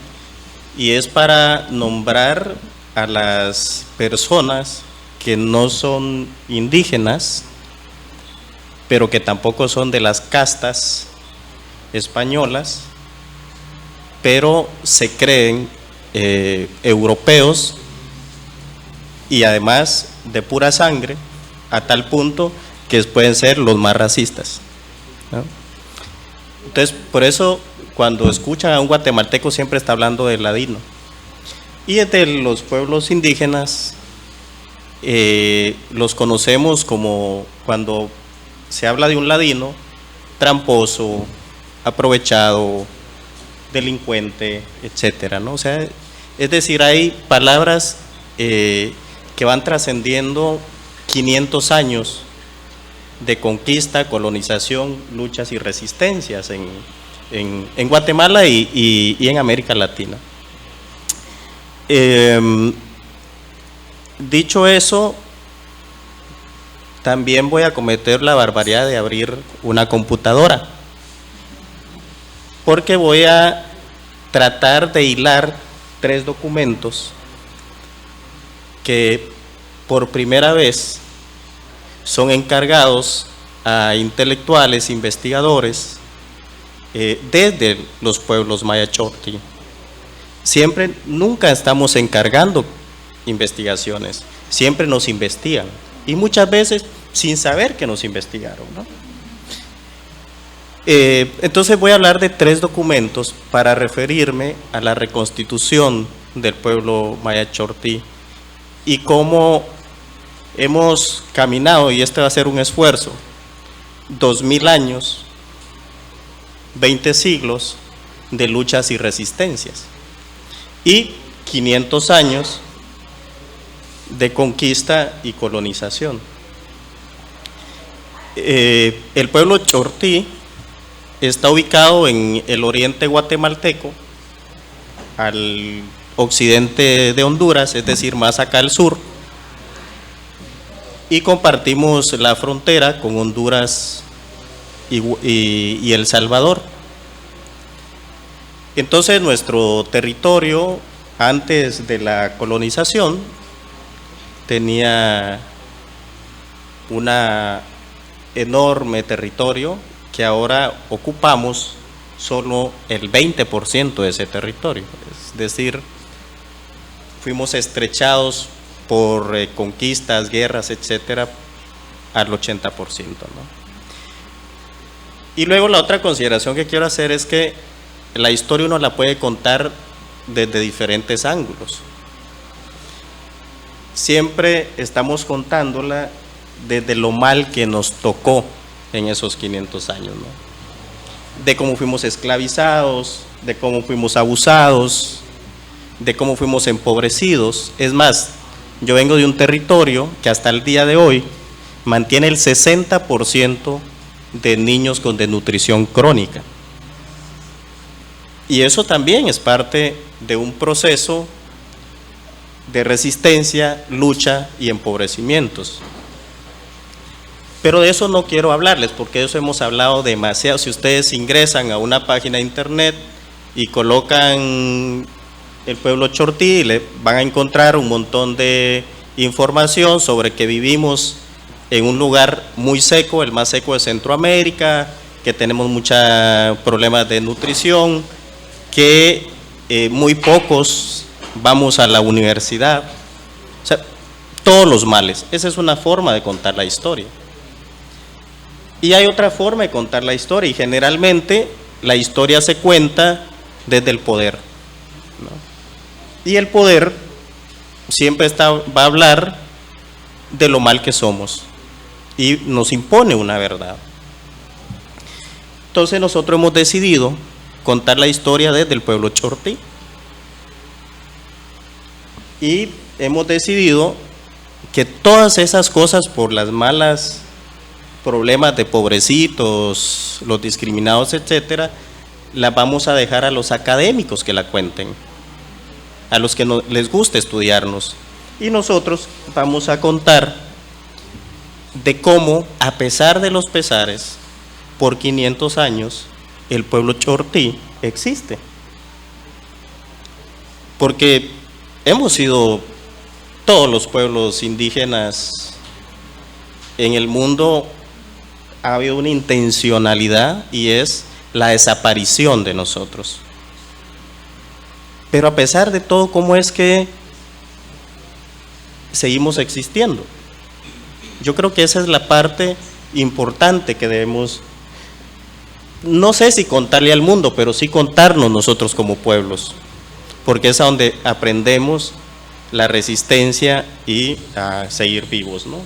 y es para nombrar a las personas que no son indígenas, pero que tampoco son de las castas españolas, pero se creen europeos y además de pura sangre, a tal punto que pueden ser los más racistas, ¿no? Entonces, por eso cuando escuchan a un guatemalteco siempre está hablando de ladino. Y de los pueblos indígenas los conocemos como, cuando se habla de un ladino, tramposo, aprovechado, delincuente, etcétera, ¿no? O sea, es decir, hay palabras que van trascendiendo 500 años de conquista, colonización, luchas y resistencias en Guatemala y en América Latina. Dicho eso, también voy a cometer la barbaridad de abrir una computadora, porque voy a tratar de hilar 3 documentos que por primera vez son encargados a intelectuales, investigadores desde los pueblos maya Xorti. Nunca estamos encargando investigaciones, siempre nos investigan y muchas veces sin saber que nos investigaron, ¿no? Entonces voy a hablar de 3 documentos para referirme a la reconstitución del pueblo maya Xorti y cómo hemos caminado, y este va a ser un esfuerzo, 2000 años, 20 siglos de luchas y resistencias y 500 años de conquista y colonización. El pueblo Xorti está ubicado en el oriente guatemalteco, al occidente de Honduras, es decir, más acá al sur, y compartimos la frontera con Honduras y El Salvador. Entonces, nuestro territorio antes de la colonización tenía una enorme territorio que ahora ocupamos solo el 20% de ese territorio, es decir, fuimos estrechados por conquistas, guerras, etcétera, al 80%, ¿no? Y luego la otra consideración que quiero hacer es que la historia uno la puede contar desde diferentes ángulos. Siempre estamos contándola desde lo mal que nos tocó en esos 500 años, ¿no? De cómo fuimos esclavizados, de cómo fuimos abusados, de cómo fuimos empobrecidos. Es más, yo vengo de un territorio que hasta el día de hoy mantiene el 60% de niños con desnutrición crónica. Y eso también es parte de un proceso de resistencia, lucha y empobrecimientos. Pero de eso no quiero hablarles, porque de eso hemos hablado demasiado. Si ustedes ingresan a una página de internet y colocan el pueblo Xorti, le van a encontrar un montón de información sobre que vivimos en un lugar muy seco, el más seco de Centroamérica, que tenemos muchos problemas de nutrición, que muy pocos vamos a la universidad, o sea, todos los males. Esa es una forma de contar la historia. Y hay otra forma de contar la historia, y generalmente la historia se cuenta desde el poder, ¿no? Y el poder siempre va a hablar de lo mal que somos y nos impone una verdad. Entonces nosotros hemos decidido contar la historia desde el pueblo chortí y hemos decidido que todas esas cosas, por las malas problemas de pobrecitos, los discriminados, etcétera, las vamos a dejar a los académicos que la cuenten, a los que no les gusta estudiarnos, y nosotros vamos a contar de cómo, a pesar de los pesares, por 500 años el pueblo chortí existe, porque hemos sido todos los pueblos indígenas en el mundo. Ha habido una intencionalidad y es la desaparición de nosotros. Pero a pesar de todo, ¿cómo es que seguimos existiendo? Yo creo que esa es la parte importante que debemos, no sé si contarle al mundo, pero sí contarnos nosotros como pueblos, porque es a donde aprendemos la resistencia y a seguir vivos, ¿no?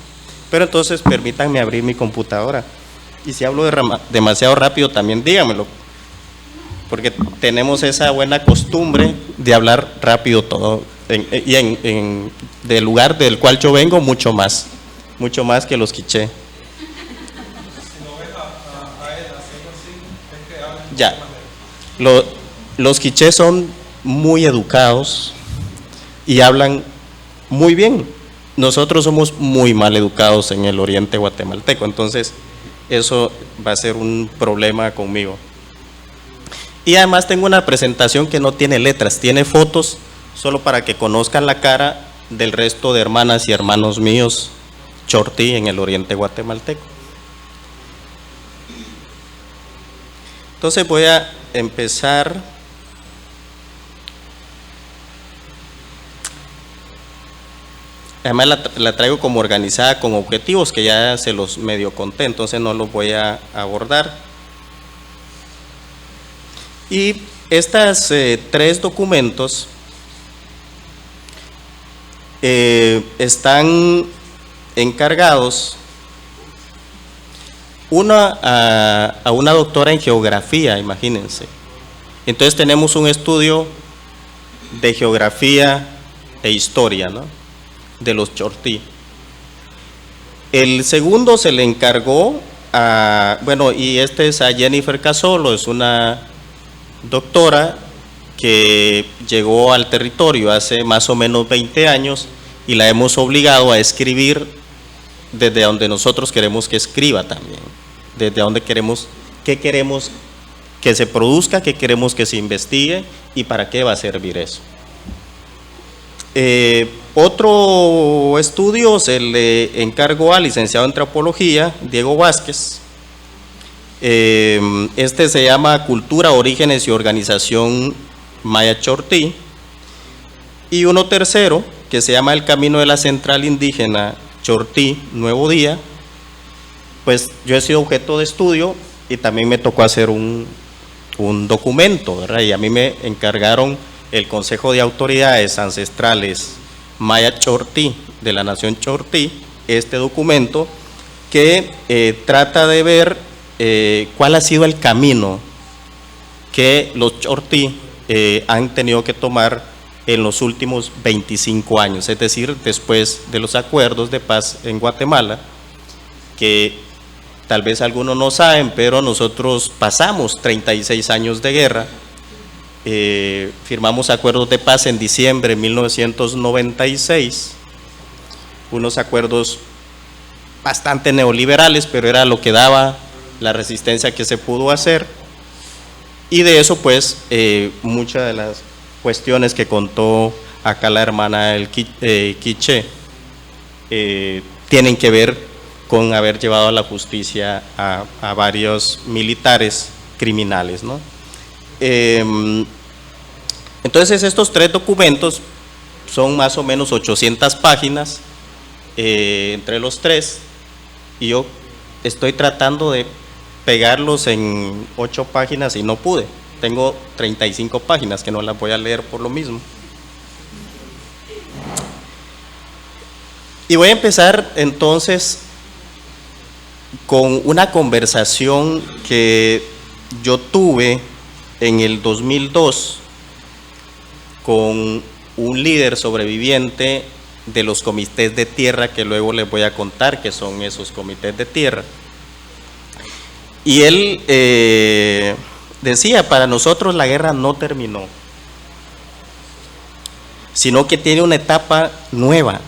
Pero entonces permítanme abrir mi computadora. Y si hablo demasiado rápido, también dígamelo, porque tenemos esa buena costumbre de hablar rápido todo, del lugar del cual yo vengo, mucho más que los quiché. Ya, los quichés son muy educados y hablan muy bien. Nosotros somos muy mal educados en el oriente guatemalteco, entonces eso va a ser un problema conmigo. Y además tengo una presentación que no tiene letras, tiene fotos, solo para que conozcan la cara del resto de hermanas y hermanos míos chortí en el oriente guatemalteco. Entonces voy a empezar. Además la traigo como organizada con objetivos que ya se los medio conté, entonces no los voy a abordar. Y estas 3 documentos están encargados a una doctora en geografía, imagínense. Entonces tenemos un estudio de geografía e historia, ¿no?, de los chortí. El segundo se le encargó y este es a Jennifer Casolo, es una doctora que llegó al territorio hace más o menos 20 años y la hemos obligado a escribir desde donde nosotros queremos que escriba también, desde donde queremos que se produzca, qué queremos que se investigue y para qué va a servir eso. Otro estudio se le encargó al licenciado en antropología, Diego Vázquez. Este se llama Cultura, Orígenes y Organización Maya Chortí. Y uno tercero, que se llama El Camino de la Central Indígena Chortí, Nuevo Día. Pues yo he sido objeto de estudio y también me tocó hacer un documento, ¿verdad? Y a mí me encargaron el Consejo de Autoridades Ancestrales Maya Chortí de la Nación Chortí, este documento que trata de ver cuál ha sido el camino que los chortí han tenido que tomar en los últimos 25 años, es decir, después de los acuerdos de paz en Guatemala, que tal vez algunos no saben, pero nosotros pasamos 36 años de guerra. Firmamos acuerdos de paz en diciembre de 1996, unos acuerdos bastante neoliberales, pero era lo que daba la resistencia que se pudo hacer, y de eso pues muchas de las cuestiones que contó acá la hermana del quiché tienen que ver con haber llevado a la justicia a varios militares criminales, ¿no? Entonces estos 3 documentos son más o menos 800 páginas entre los 3, y yo estoy tratando de pegarlos en 8 páginas y no pude. Tengo 35 páginas que no las voy a leer por lo mismo. Y voy a empezar entonces con una conversación que yo tuve en el 2002 con un líder sobreviviente de los comités de tierra, que luego les voy a contar qué son esos comités de tierra. Y él decía, para nosotros la guerra no terminó, sino que tiene una etapa nueva,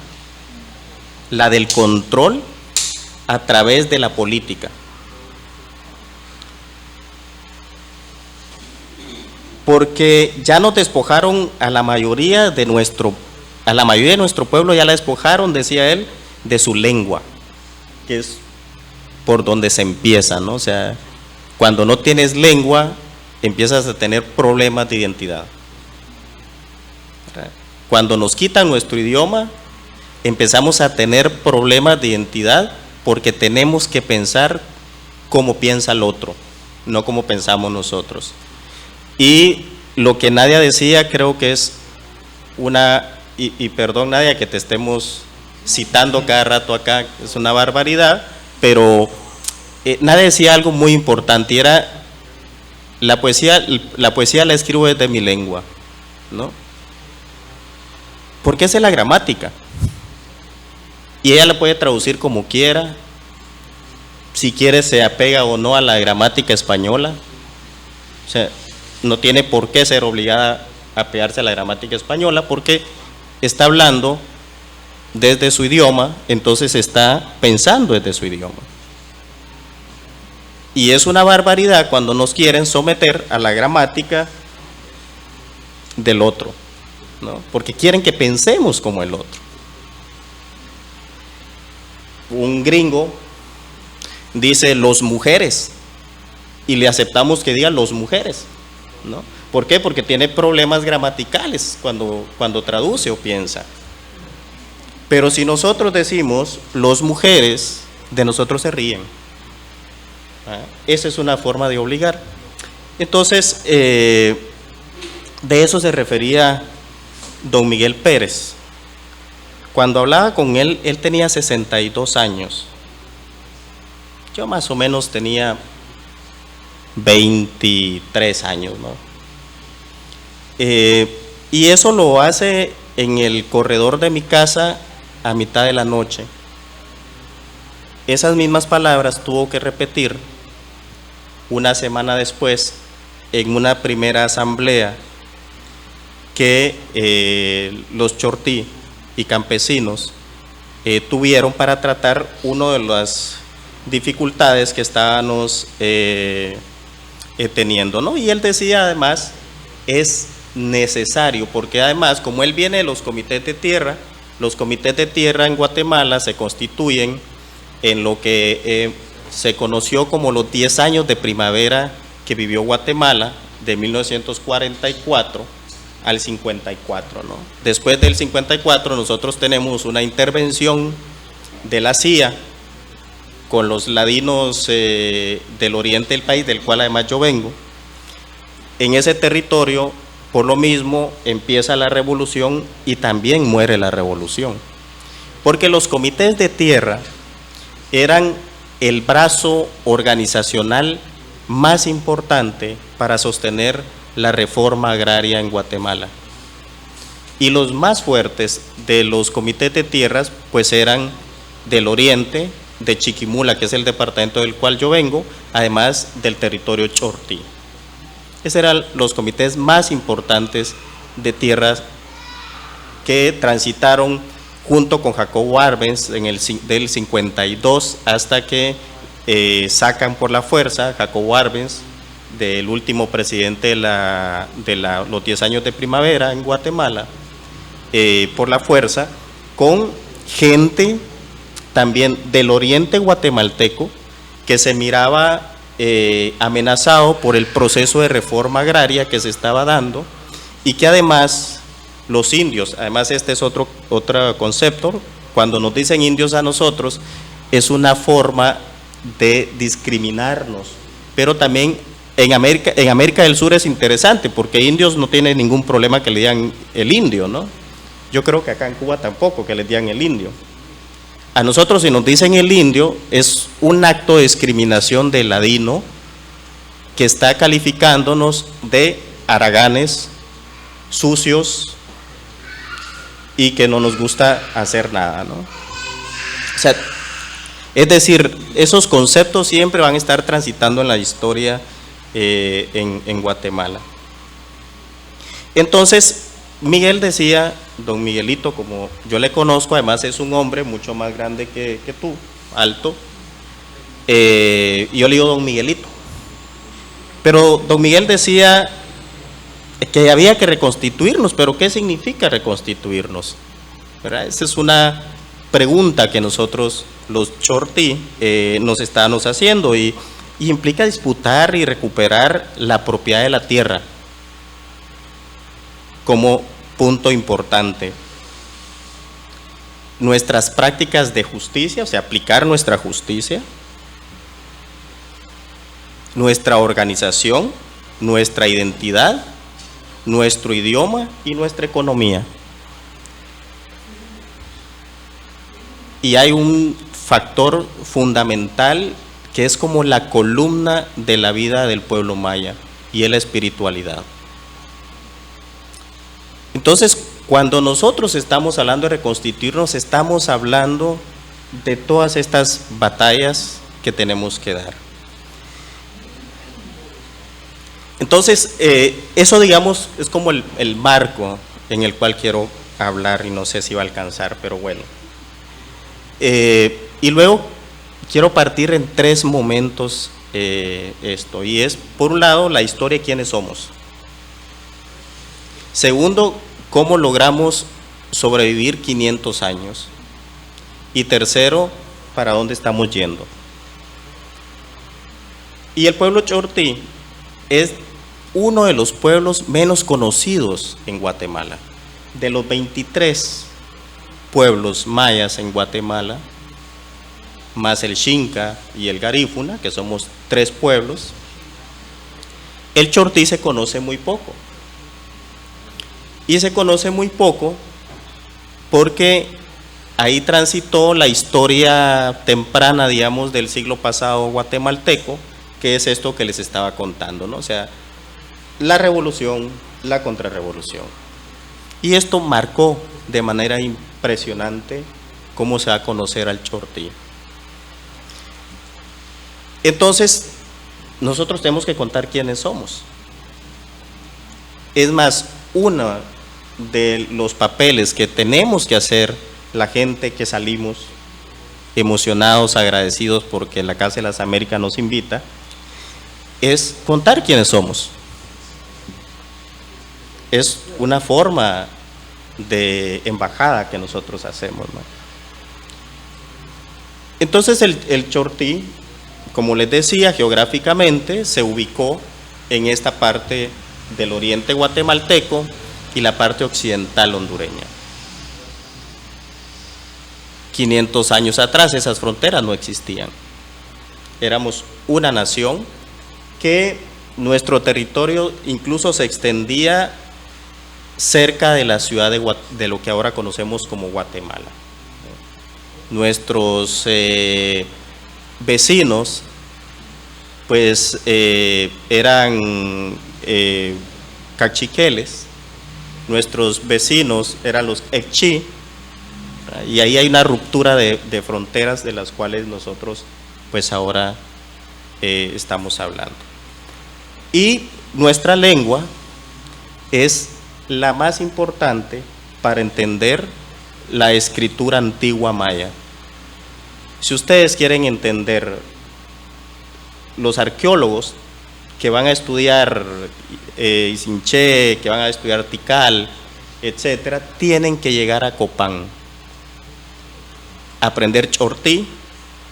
la del control a través de la política. Porque ya nos despojaron a la mayoría de nuestro pueblo, ya la despojaron, decía él, de su lengua, que es por donde se empieza, ¿no? O sea, cuando no tienes lengua, empiezas a tener problemas de identidad. Cuando nos quitan nuestro idioma, empezamos a tener problemas de identidad porque tenemos que pensar como piensa el otro, no como pensamos nosotros. Y lo que Nadia decía, creo que es y perdón Nadia que te estemos citando cada rato acá, es una barbaridad, pero Nadia decía algo muy importante, y era la poesía la escribo desde mi lengua, ¿no? Porque esa es la gramática. Y ella la puede traducir como quiera, si quiere se apega o no a la gramática española, o sea, no tiene por qué ser obligada a apegarse a la gramática española, porque está hablando desde su idioma, entonces está pensando desde su idioma. Y es una barbaridad cuando nos quieren someter a la gramática del otro, ¿no? Porque quieren que pensemos como el otro. Un gringo dice los mujeres y le aceptamos que diga los mujeres, ¿no? ¿Por qué? Porque tiene problemas gramaticales cuando traduce o piensa. Pero si nosotros decimos los mujeres, de nosotros se ríen. Esa es una forma de obligar. Entonces, de eso se refería don Miguel Pérez. Cuando hablaba con él, él tenía 62 años. Yo más o menos tenía 23 años, ¿no? Y eso lo hace en el corredor de mi casa a mitad de la noche. Esas mismas palabras tuvo que repetir una semana después en una primera asamblea que los chortí y campesinos tuvieron para tratar una de las dificultades que estábamos teniendo, ¿no? Y él decía además, es necesario, porque además como él viene de los comités de tierra en Guatemala se constituyen en lo que se conoció como los 10 años de primavera que vivió Guatemala, de 1944 al 54, ¿no? Después del 54 nosotros tenemos una intervención de la CIA con los ladinos del oriente del país, del cual además yo vengo. En ese territorio, por lo mismo, empieza la revolución y también muere la revolución, porque los comités de tierra eran el brazo organizacional más importante para sostener la reforma agraria en Guatemala. Y los más fuertes de los comités de tierras pues eran del oriente, de Chiquimula, que es el departamento del cual yo vengo, además del territorio chortí. Esos eran los comités más importantes de tierras que transitaron junto con Jacobo Arbenz del 52 hasta que sacan por la fuerza Jacobo Arbenz, del último presidente de los 10 años de primavera en Guatemala, por la fuerza, con gente también del oriente guatemalteco que se miraba amenazado por el proceso de reforma agraria que se estaba dando, y que además los indios, además este es otro concepto, cuando nos dicen indios a nosotros es una forma de discriminarnos, pero también en América del Sur es interesante porque indios no tienen ningún problema que le digan el indio, ¿no? Yo creo que acá en Cuba tampoco que les digan el indio, A nosotros, si nos dicen el indio, es un acto de discriminación del ladino que está calificándonos de haraganes, sucios y que no nos gusta hacer nada, ¿no? O sea, es decir, esos conceptos siempre van a estar transitando en la historia en Guatemala. Entonces, Miguel decía, don Miguelito, como yo le conozco, además es un hombre mucho más grande que tú, alto, y yo le digo don Miguelito. Pero don Miguel decía que había que reconstituirnos, pero ¿qué significa reconstituirnos? ¿Verdad? Esa es una pregunta que nosotros, los Chortí, nos estamos haciendo y implica disputar y recuperar la propiedad de la tierra como punto importante. Nuestras prácticas de justicia, o sea, aplicar nuestra justicia, nuestra organización, nuestra identidad, nuestro idioma y nuestra economía. Y hay un factor fundamental que es como la columna de la vida del pueblo maya, y es la espiritualidad. Entonces, cuando nosotros estamos hablando de reconstituirnos, estamos hablando de todas estas batallas que tenemos que dar. Entonces, eso, digamos, es como el marco en el cual quiero hablar, y no sé si va a alcanzar, pero bueno. Y luego quiero partir en 3 momentos esto, y es, por un lado, la historia de quiénes somos. Segundo, cómo logramos sobrevivir 500 años. Y tercero, para dónde estamos yendo. Y el pueblo Chortí es uno de los pueblos menos conocidos en Guatemala. De los 23 pueblos mayas en Guatemala, más el Xinca y el Garífuna, que somos 3 pueblos, el Chortí se conoce muy poco. Y se conoce muy poco porque ahí transitó la historia temprana, digamos, del siglo pasado guatemalteco, que es esto que les estaba contando, ¿no? O sea, la revolución, la contrarrevolución. Y esto marcó de manera impresionante cómo se va a conocer al Chortí. Entonces, nosotros tenemos que contar quiénes somos. Es más, uno de los papeles que tenemos que hacer la gente que salimos emocionados, agradecidos porque la Casa de las Américas nos invita, es contar quiénes somos. Es una forma de embajada que nosotros hacemos, ¿no? Entonces el Chortí, como les decía, geográficamente se ubicó en esta parte del oriente guatemalteco y la parte occidental hondureña. 500 años atrás esas fronteras no existían. Éramos una nación que nuestro territorio incluso se extendía cerca de la ciudad de lo que ahora conocemos como Guatemala. Nuestros vecinos pues eran cachiqueles, nuestros vecinos eran los Ekchi, y ahí hay una ruptura de fronteras de las cuales nosotros pues ahora estamos hablando. Y nuestra lengua es la más importante para entender la escritura antigua maya. Si ustedes quieren entender, los arqueólogos que van a estudiar Isinché, que van a estudiar Tikal, etcétera, tienen que llegar a Copán, aprender Chortí,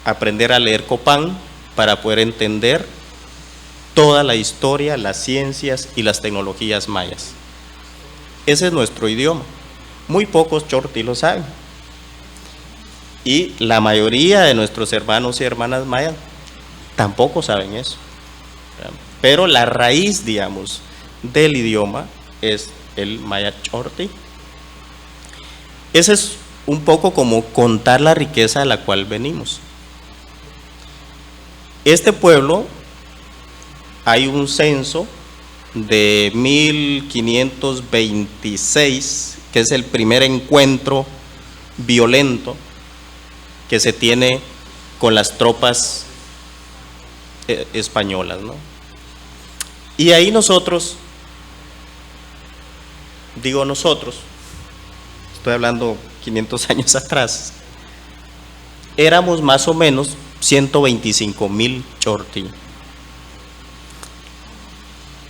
aprender a leer Copán para poder entender toda la historia, las ciencias y las tecnologías mayas. Ese es nuestro idioma. Muy pocos Chortí lo saben. Y la mayoría de nuestros hermanos y hermanas mayas tampoco saben eso. Pero la raíz, digamos, del idioma es el maya Chortí. Esa es un poco como contar la riqueza de la cual venimos. Este pueblo, hay un censo de 1526, que es el primer encuentro violento que se tiene con las tropas españolas, ¿no? Y ahí nosotros, digo nosotros, estoy hablando 500 años atrás, éramos más o menos 125,000 chortí.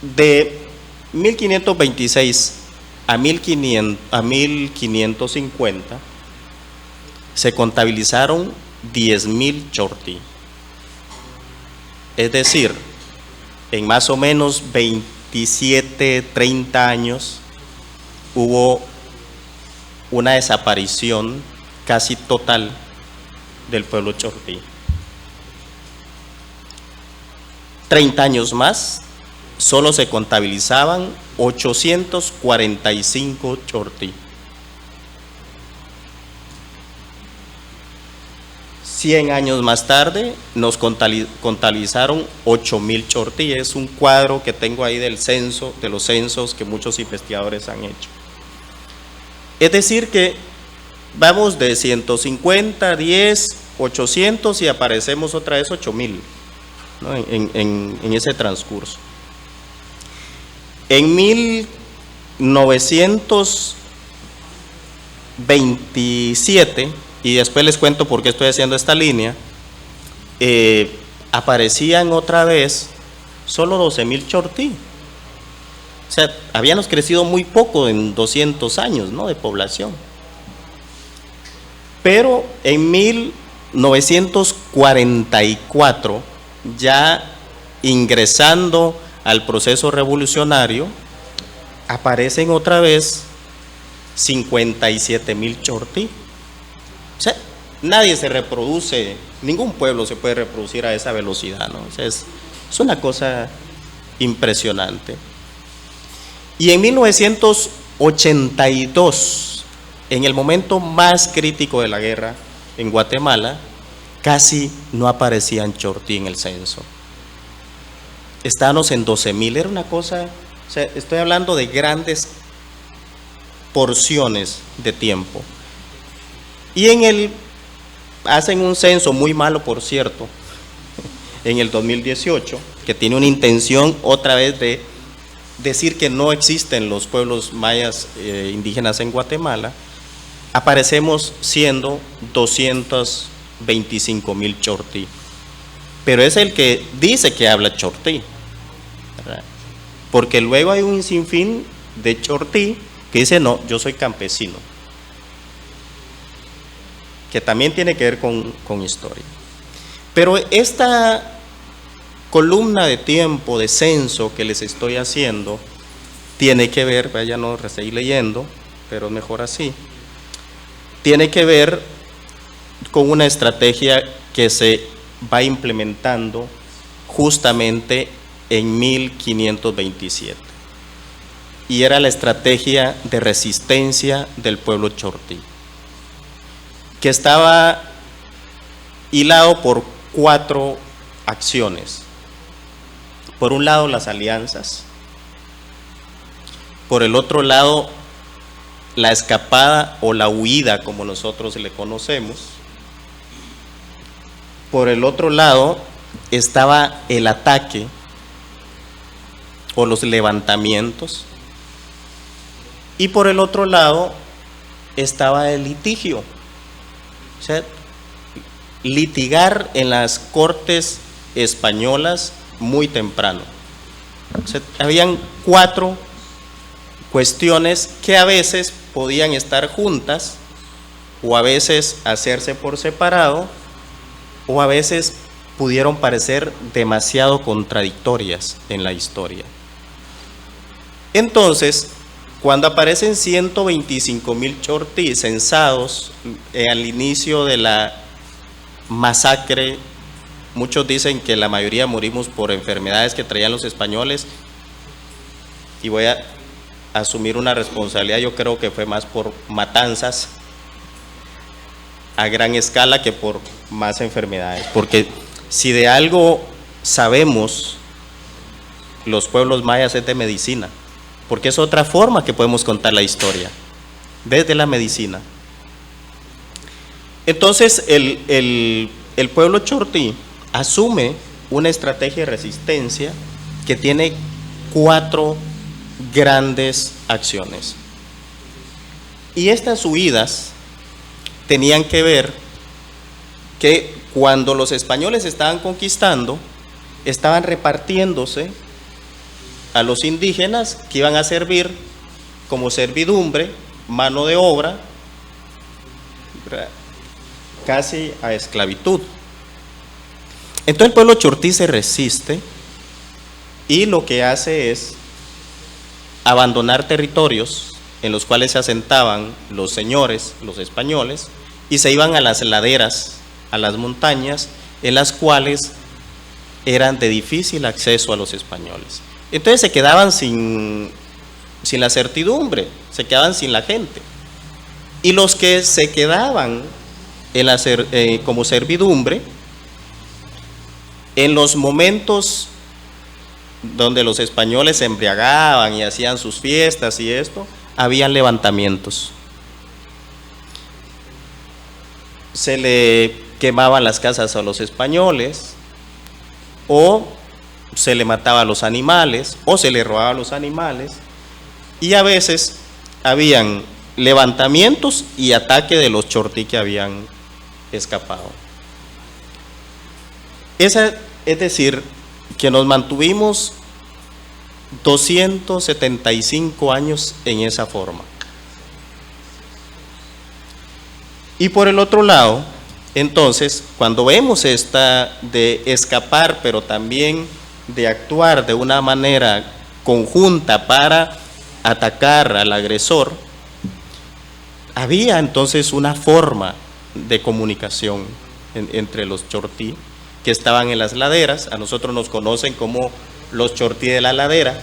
De 1526 a 1550 se contabilizaron 10,000 chortí. Es decir, en más o menos 27, 30 años hubo una desaparición casi total del pueblo chortí. 30 años más, solo se contabilizaban 845 chortí. 100 años más tarde nos contabilizaron 8,000 chortí. Es un cuadro que tengo ahí del censo, de los censos que muchos investigadores han hecho. Es decir que vamos de 150, 10, 800 y aparecemos otra vez 8,000, ¿no? en ese transcurso. En 1927, y después les cuento por qué estoy haciendo esta línea, aparecían otra vez solo 12,000 chortí. O sea, habíamos crecido muy poco en 200 años, ¿no?, de población. Pero en 1944, ya ingresando al proceso revolucionario, aparecen otra vez 57,000 chortí. O sea, nadie se reproduce, ningún pueblo se puede reproducir a esa velocidad, ¿no? O sea, es una cosa impresionante. Y en 1982, en el momento más crítico de la guerra en Guatemala, casi no aparecían chortí en el censo. Estábamos en 12,000, era una cosa, o sea, estoy hablando de grandes porciones de tiempo. Y hacen un censo muy malo, por cierto, en el 2018, que tiene una intención otra vez de decir que no existen los pueblos mayas indígenas en Guatemala. Aparecemos siendo 225,000 chortí, pero es el que dice que habla chortí, ¿verdad? Porque luego hay un sinfín de chortí que dice no, yo soy campesino, que también tiene que ver con historia. Pero esta columna de tiempo de censo que les estoy haciendo tiene que ver, ya no estoy leyendo, pero mejor así, tiene que ver con una estrategia que se va implementando justamente en 1527, y era la estrategia de resistencia del pueblo chortí, que estaba hilado por 4 acciones. Por un lado, las alianzas; por el otro lado, la escapada o la huida, como nosotros le conocemos; por el otro lado estaba el ataque o los levantamientos; y por el otro lado estaba el litigio, o sea, litigar en las cortes españolas muy temprano. O sea, habían 4 cuestiones que a veces podían estar juntas, o a veces hacerse por separado, o a veces pudieron parecer demasiado contradictorias en la historia. Entonces, cuando aparecen 125,000 chortí censados al inicio de la masacre, muchos dicen que la mayoría morimos por enfermedades que traían los españoles, y voy a asumir una responsabilidad, yo creo que fue más por matanzas, a gran escala que por más enfermedades. Porque si de algo sabemos los pueblos mayas es de medicina, porque es otra forma que podemos contar la historia, desde la medicina. Entonces el pueblo chortí asume una estrategia de resistencia que tiene 4 grandes acciones. Y estas huidas tenían que ver que cuando los españoles estaban conquistando, estaban repartiéndose a los indígenas que iban a servir como servidumbre, mano de obra, casi a esclavitud. Entonces el pueblo chortí se resiste y lo que hace es abandonar territorios en los cuales se asentaban los señores, los españoles, y se iban a las laderas, a las montañas, en las cuales eran de difícil acceso a los españoles. Entonces se quedaban sin la certidumbre, se quedaban sin la gente. Y los que se quedaban como servidumbre, en los momentos donde los españoles se embriagaban y hacían sus fiestas y esto, habían levantamientos. Se le quemaban las casas a los españoles, o se le mataba a los animales, o se le robaba a los animales, y a veces habían levantamientos y ataque de los chortí que habían escapado. Es decir, que nos mantuvimos 275 años en esa forma. Y por el otro lado, entonces, cuando vemos esta de escapar, pero también de actuar de una manera conjunta para atacar al agresor, había entonces una forma de comunicación entre los chortí que estaban en las laderas. A nosotros nos conocen como los chortí de la ladera,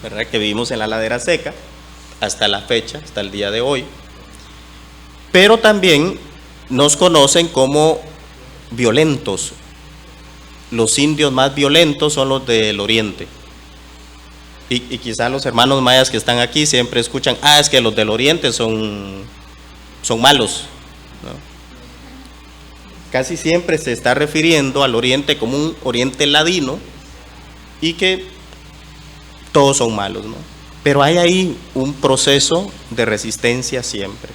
¿verdad? Que vivimos en la ladera seca hasta la fecha, hasta el día de hoy. Pero también nos conocen como violentos. Los indios más violentos son los del oriente. Y quizás los hermanos mayas que están aquí siempre escuchan, es que los del oriente son malos, ¿no? Casi siempre se está refiriendo al oriente como un oriente ladino y que todos son malos, ¿no? Pero hay ahí un proceso de resistencia siempre.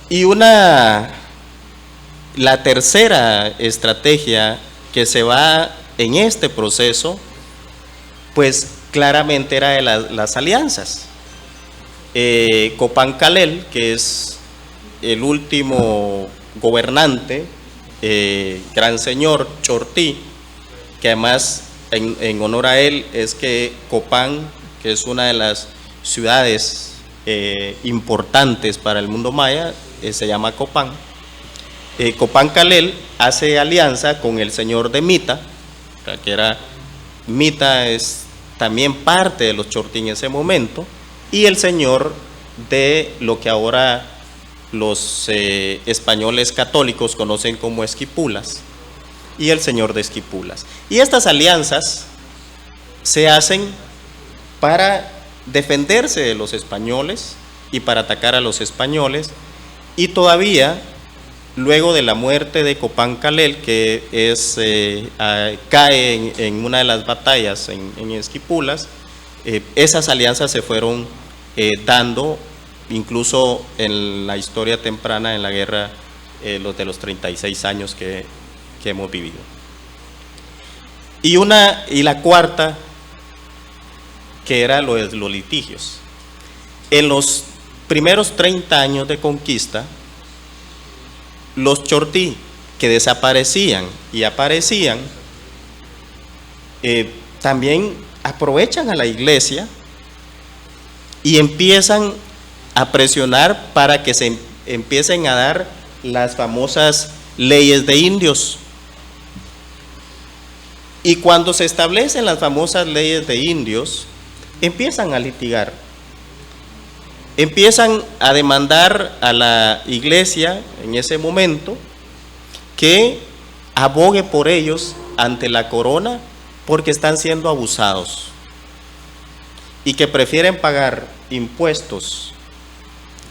Y la tercera estrategia que se va en este proceso, pues claramente era de las alianzas. Copán Calel, que es el último gobernante, gran señor chortí, que además en honor a él es que Copán, que es una de las ciudades importantes para el mundo maya, se llama Copán. Copán Calel hace alianza con el señor de Mita, que era Mita, es también parte de los chortí en ese momento, y el señor de lo que ahora los españoles católicos conocen como Esquipulas, y el señor de Esquipulas. Y estas alianzas se hacen para defenderse de los españoles y para atacar a los españoles. Y todavía, luego de la muerte de Copán Calel, que cae en una de las batallas en Esquipulas, esas alianzas se fueron dando incluso en la historia temprana, en la guerra de los 36 años que hemos vivido. Y la cuarta, que era los litigios. En los primeros 30 años de conquista, los chortí que desaparecían y aparecían, también aprovechan a la iglesia y empiezan a presionar para que se empiecen a dar las famosas leyes de indios. Y cuando se establecen las famosas leyes de indios, empiezan a litigar. empiezan a demandar a la iglesia en ese momento que abogue por ellos ante la corona porque están siendo abusados y que prefieren pagar impuestos,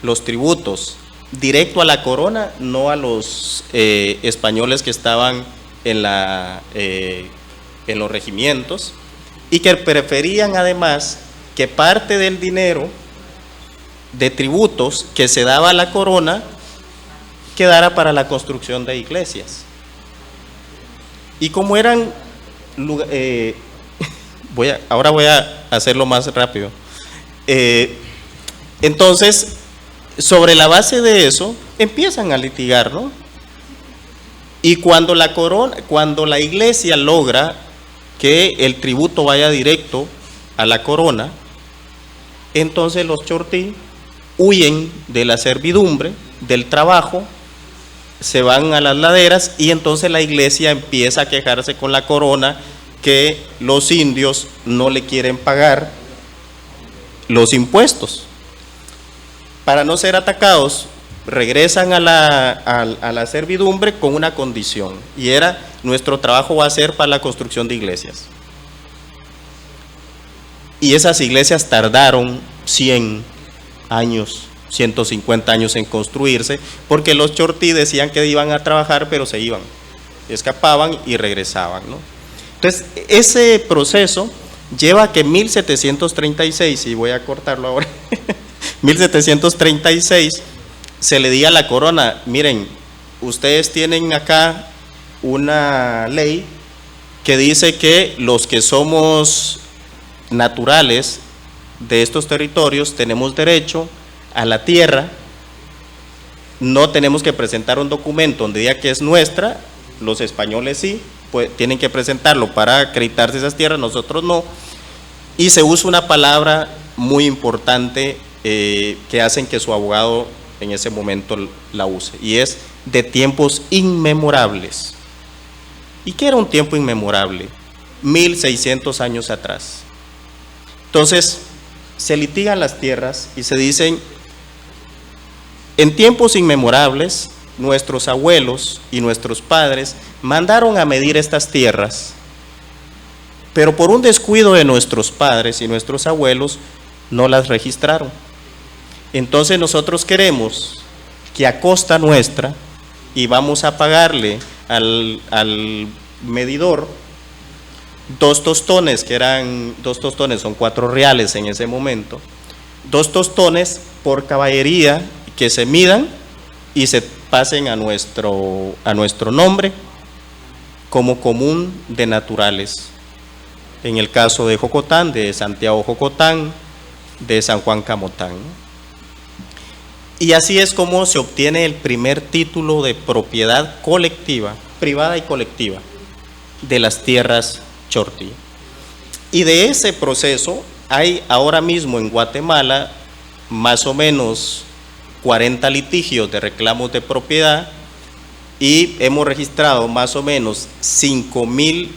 los tributos, directo a la corona, no a los españoles que estaban en los regimientos, y que preferían además que parte del dinero de tributos que se daba a la corona quedara para la construcción de iglesias. Y como eran, ahora voy a hacerlo más rápido. Entonces, sobre la base de eso, empiezan a litigar, ¿no? Y cuando la iglesia logra que el tributo vaya directo a la corona, entonces los chortí huyen de la servidumbre, del trabajo, se van a las laderas y entonces la iglesia empieza a quejarse con la corona que los indios no le quieren pagar los impuestos. Para no ser atacados, regresan a la servidumbre con una condición, y era: nuestro trabajo va a ser para la construcción de iglesias. Y esas iglesias tardaron 100 años, 150 años en construirse, porque los chortí decían que iban a trabajar, pero se iban, escapaban y regresaban, ¿no? Entonces, ese proceso lleva a que en 1736, y voy a cortarlo ahora, 1736, se le diga a la corona: miren, ustedes tienen acá una ley que dice que los que somos naturales de estos territorios tenemos derecho a la tierra, no tenemos que presentar un documento donde diga que es nuestra, los españoles sí, pues tienen que presentarlo para acreditarse esas tierras, nosotros no, y se usa una palabra muy importante que hacen que su abogado en ese momento la use, y es de tiempos inmemorables. ¿Y qué era un tiempo inmemorable? 1600 años atrás. Entonces, se litigan las tierras y se dicen: en tiempos inmemorables, nuestros abuelos y nuestros padres mandaron a medir estas tierras, pero por un descuido de nuestros padres y nuestros abuelos no las registraron. Entonces nosotros queremos que a costa nuestra, y vamos a pagarle al medidor 2 tostones, que eran 2 tostones, son 4 reales en ese momento, 2 tostones por caballería que se midan y se pasen a nuestro nombre como común de naturales. En el caso de Jocotán, de Santiago Jocotán, de San Juan Camotán. Y así es como se obtiene el primer título de propiedad colectiva, privada y colectiva, de las tierras chortí. Y de ese proceso hay ahora mismo en Guatemala más o menos 40 litigios de reclamos de propiedad, y hemos registrado más o menos 5,000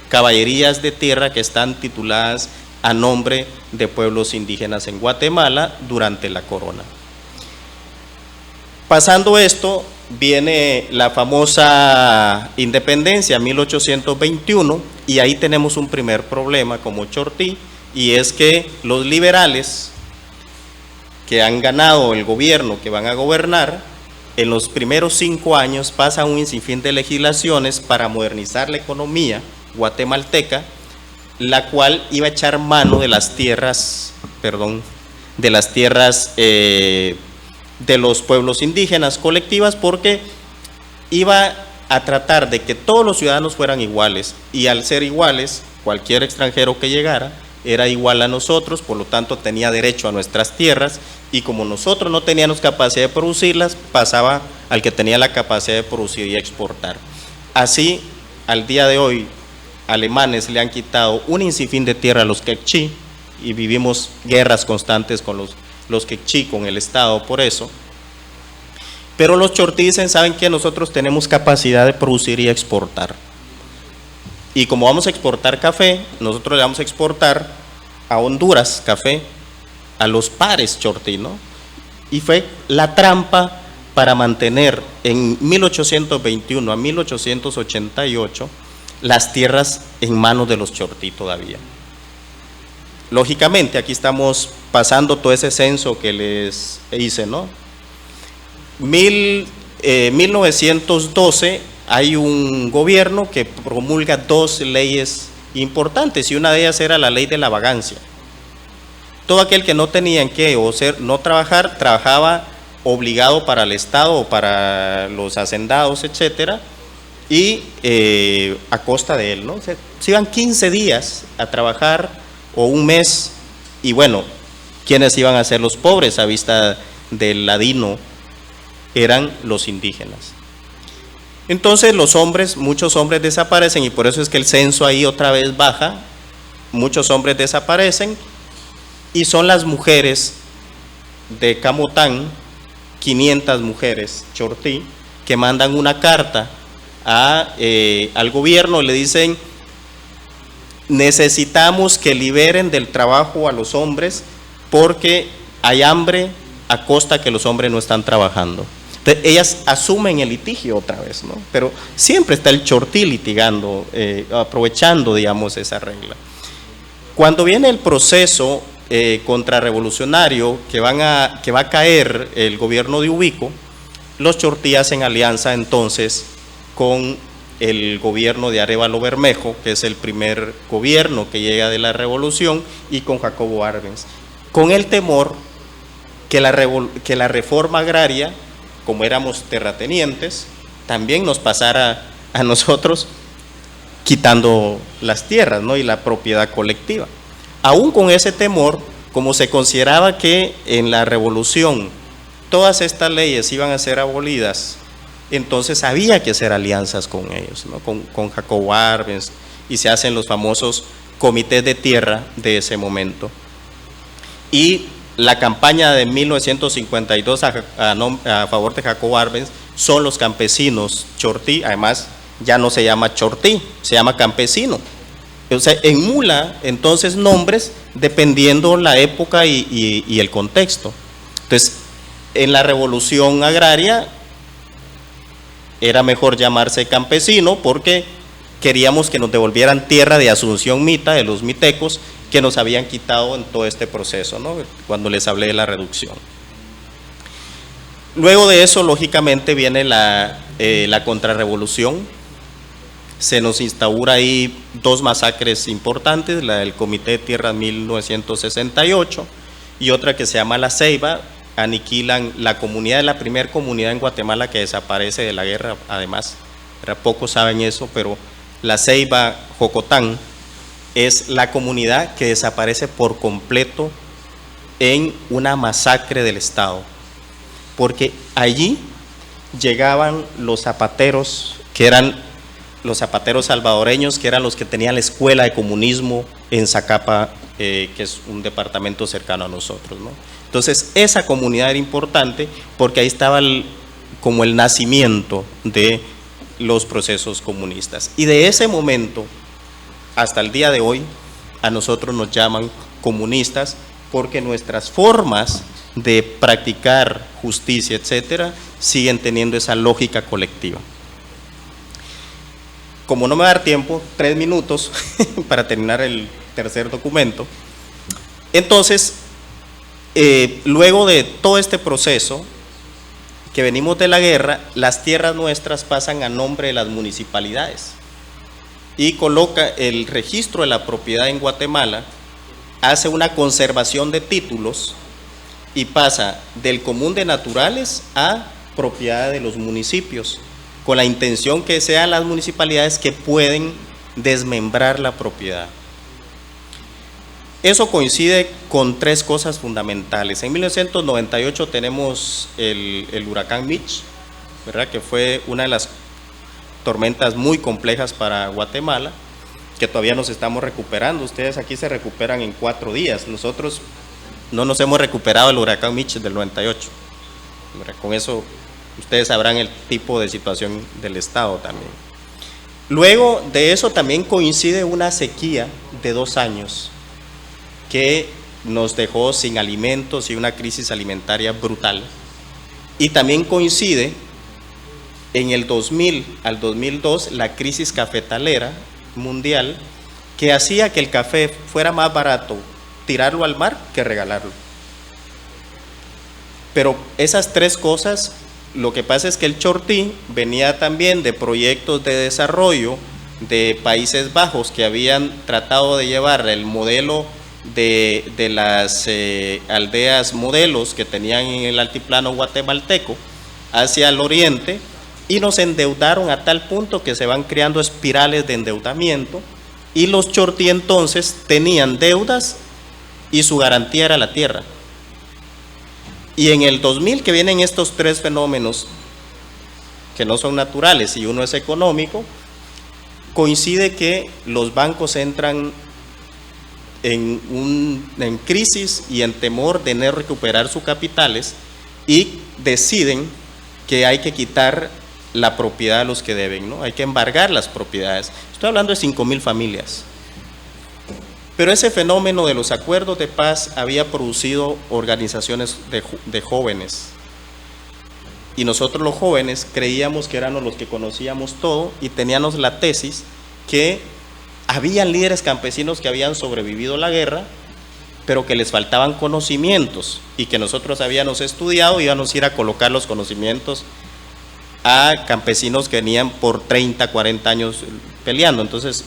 caballerías de tierra que están tituladas a nombre de pueblos indígenas en Guatemala durante la corona. Pasando esto, viene la famosa independencia, 1821, y ahí tenemos un primer problema como chortí, y es que los liberales que han ganado el gobierno, que van a gobernar, en los primeros 5 años pasan un sinfín de legislaciones para modernizar la economía guatemalteca, la cual iba a echar mano de las tierras, de los pueblos indígenas colectivas, porque iba a tratar de que todos los ciudadanos fueran iguales, y al ser iguales, cualquier extranjero que llegara era igual a nosotros, por lo tanto tenía derecho a nuestras tierras, y como nosotros no teníamos capacidad de producirlas, pasaba al que tenía la capacidad de producir y exportar. Así, al día de hoy, alemanes le han quitado un sinfín de tierra a los quechí, y vivimos guerras constantes con los quechí, con el Estado por eso. Pero los chortí dicen: ¿saben qué? Nosotros tenemos capacidad de producir y exportar. Y como vamos a exportar café, nosotros le vamos a exportar a Honduras café, a los pares chortí, ¿no? Y fue la trampa para mantener en 1821 a 1888 las tierras en manos de los chortí todavía. Lógicamente, aquí estamos pasando todo ese censo que les hice, ¿no? 1912 hay un gobierno que promulga dos leyes importantes y una de ellas era la ley de la vagancia. Todo aquel que no tenía en qué no trabajar, trabajaba obligado para el Estado o para los hacendados, etcétera, y a costa de él, ¿no? Se iban 15 días a trabajar o un mes, y bueno, ¿quiénes iban a ser los pobres a vista del ladino? Eran los indígenas. Entonces los hombres, muchos hombres desaparecen, y por eso es que el censo ahí otra vez baja. Muchos hombres desaparecen y son las mujeres de Camotán, 500 mujeres chortí, que mandan una carta al gobierno, le dicen: necesitamos que liberen del trabajo a los hombres porque hay hambre a costa que los hombres no están trabajando. Entonces, ellas asumen el litigio otra vez, ¿no? Pero siempre está el chortí litigando, aprovechando, digamos, esa regla. Cuando viene el proceso contrarrevolucionario que va a caer el gobierno de Ubico, los chortí hacen alianza entonces con el gobierno de Arévalo Bermejo, que es el primer gobierno que llega de la revolución, y con Jacobo Arbenz, con el temor que la reforma agraria, como éramos terratenientes, también nos pasara a nosotros quitando las tierras, ¿no? Y la propiedad colectiva. Aún con ese temor, como se consideraba que en la revolución todas estas leyes iban a ser abolidas, entonces había que hacer alianzas con ellos, ¿no? Con Jacobo Arbenz, y se hacen los famosos comités de tierra de ese momento. Y la campaña de 1952 a favor de Jacobo Arbenz son los campesinos chortí. Además ya no se llama chortí, se llama campesino. O sea, emula entonces nombres dependiendo la época y el contexto. Entonces, en la revolución agraria era mejor llamarse campesino porque queríamos que nos devolvieran tierra de Asunción Mita, de los mitecos, que nos habían quitado en todo este proceso, ¿no? Cuando les hablé de la reducción. Luego de eso, lógicamente, viene la contrarrevolución. Se nos instaura ahí dos masacres importantes, la del Comité de Tierra 1968 y otra que se llama La Ceiba. Aniquilan la comunidad, la primera comunidad en Guatemala que desaparece de la guerra, además, pocos saben eso, pero La Ceiba, Jocotán, es la comunidad que desaparece por completo en una masacre del Estado, porque allí llegaban los zapateros, que eran los zapateros salvadoreños, que eran los que tenían la escuela de comunismo en Zacapa, que es un departamento cercano a nosotros, ¿no? Entonces, esa comunidad era importante porque ahí estaba como el nacimiento de los procesos comunistas. Y de ese momento hasta el día de hoy, a nosotros nos llaman comunistas porque nuestras formas de practicar justicia, etcétera, siguen teniendo esa lógica colectiva. Como no me va a dar tiempo, 3 minutos para terminar el tercer documento. Entonces, luego de todo este proceso que venimos de la guerra, las tierras nuestras pasan a nombre de las municipalidades y coloca el registro de la propiedad en Guatemala, hace una conservación de títulos y pasa del común de naturales a propiedad de los municipios, con la intención que sean las municipalidades que pueden desmembrar la propiedad. Eso coincide con 3 cosas fundamentales. En 1998 tenemos el huracán Mitch, ¿verdad? Que fue una de las tormentas muy complejas para Guatemala, que todavía nos estamos recuperando. Ustedes aquí se recuperan en 4 días. Nosotros no nos hemos recuperado del huracán Mitch del 98. ¿Verdad? Con eso ustedes sabrán el tipo de situación del Estado también. Luego de eso también coincide una sequía de 2 años, que nos dejó sin alimentos y una crisis alimentaria brutal. Y también coincide en el 2000 al 2002 la crisis cafetalera mundial, que hacía que el café fuera más barato tirarlo al mar que regalarlo. Pero esas tres cosas, lo que pasa es que el Chortí venía también de proyectos de desarrollo de Países Bajos que habían tratado de llevar el modelo de las aldeas modelos que tenían en el altiplano guatemalteco hacia el oriente, y nos endeudaron a tal punto que se van creando espirales de endeudamiento, y los Chortí entonces tenían deudas y su garantía era la tierra. Y en el 2000, que vienen estos tres fenómenos que no son naturales y uno es económico, coincide que los bancos entran en crisis y en temor de no recuperar sus capitales, y deciden que hay que quitar la propiedad a los que deben, ¿no? Hay que embargar las propiedades. Estoy hablando de 5,000 familias. Pero ese fenómeno de los acuerdos de paz había producido organizaciones de jóvenes. Y nosotros los jóvenes creíamos que éramos los que conocíamos todo, y teníamos la tesis que habían líderes campesinos que habían sobrevivido la guerra, pero que les faltaban conocimientos, y que nosotros habíamos estudiado y íbamos a ir a colocar los conocimientos a campesinos que venían por 30, 40 años peleando. Entonces,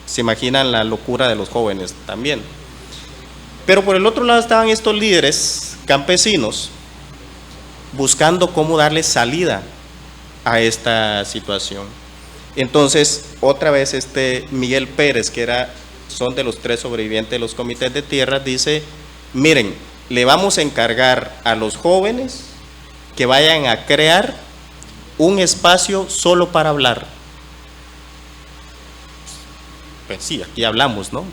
se imaginan la locura de los jóvenes también. Pero por el otro lado estaban estos líderes campesinos buscando cómo darle salida a esta situación. Entonces, otra vez Miguel Pérez, que son de los tres sobrevivientes de los comités de tierra, dice: miren, le vamos a encargar a los jóvenes que vayan a crear un espacio solo para hablar. Pues sí, aquí hablamos, ¿no?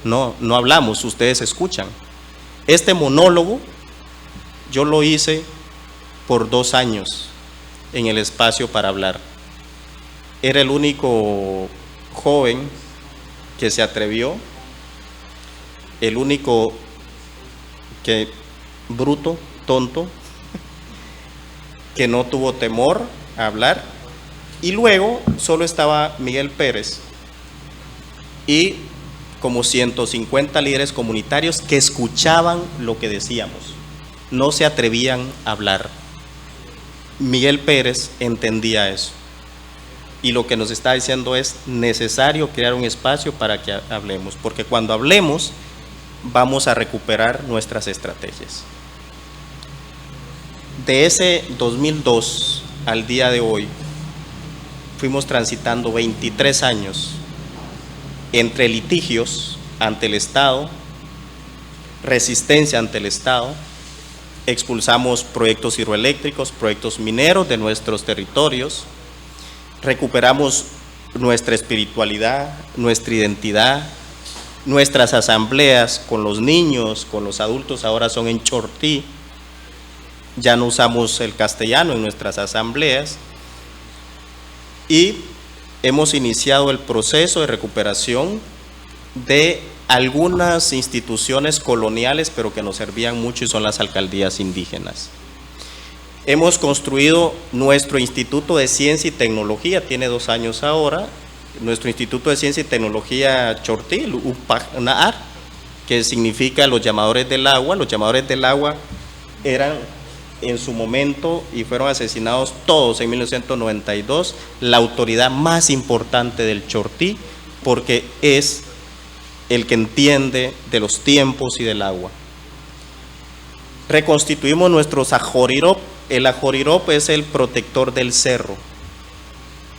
No hablamos, ustedes escuchan. Este monólogo yo lo hice por 2 años en el espacio para hablar. Era el único joven que se atrevió, el único bruto, tonto, que no tuvo temor a hablar. Y luego solo estaba Miguel Pérez y como 150 líderes comunitarios que escuchaban lo que decíamos, no se atrevían a hablar. Miguel Pérez entendía eso, y lo que nos está diciendo es necesario crear un espacio para que hablemos, porque cuando hablemos vamos a recuperar nuestras estrategias. De ese 2002 al día de hoy fuimos transitando 23 años entre litigios ante el Estado, resistencia ante el Estado. Expulsamos proyectos hidroeléctricos, proyectos mineros de nuestros territorios, recuperamos nuestra espiritualidad, nuestra identidad, nuestras asambleas con los niños, con los adultos, ahora son en Chortí, ya no usamos el castellano en nuestras asambleas, y hemos iniciado el proceso de recuperación de algunas instituciones coloniales, pero que nos servían mucho, y son las alcaldías indígenas. Hemos construido nuestro Instituto de Ciencia y Tecnología, tiene 2 años ahora, nuestro Instituto de Ciencia y Tecnología Chortí, el UPACNAAR, que significa los llamadores del agua. Los llamadores del agua eran en su momento, y fueron asesinados todos en 1992, la autoridad más importante del Chortí, porque es el que entiende de los tiempos y del agua. Reconstituimos nuestros ajorirop. El ajorirop es el protector del cerro.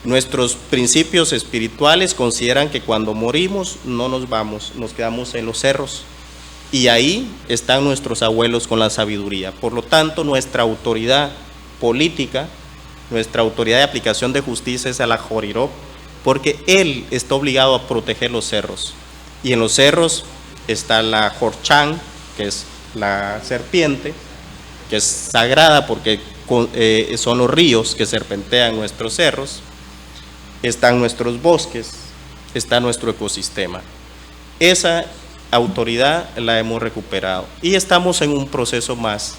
Nuestros principios espirituales consideran que cuando morimos no nos vamos, nos quedamos en los cerros, y ahí están nuestros abuelos con la sabiduría. Por lo tanto, nuestra autoridad política, nuestra autoridad de aplicación de justicia es el ajorirop, porque él está obligado a proteger los cerros. Y en los cerros está la Jorchán, que es la serpiente, que es sagrada porque son los ríos que serpentean nuestros cerros. Están nuestros bosques, está nuestro ecosistema. Esa autoridad la hemos recuperado. Y estamos en un proceso más,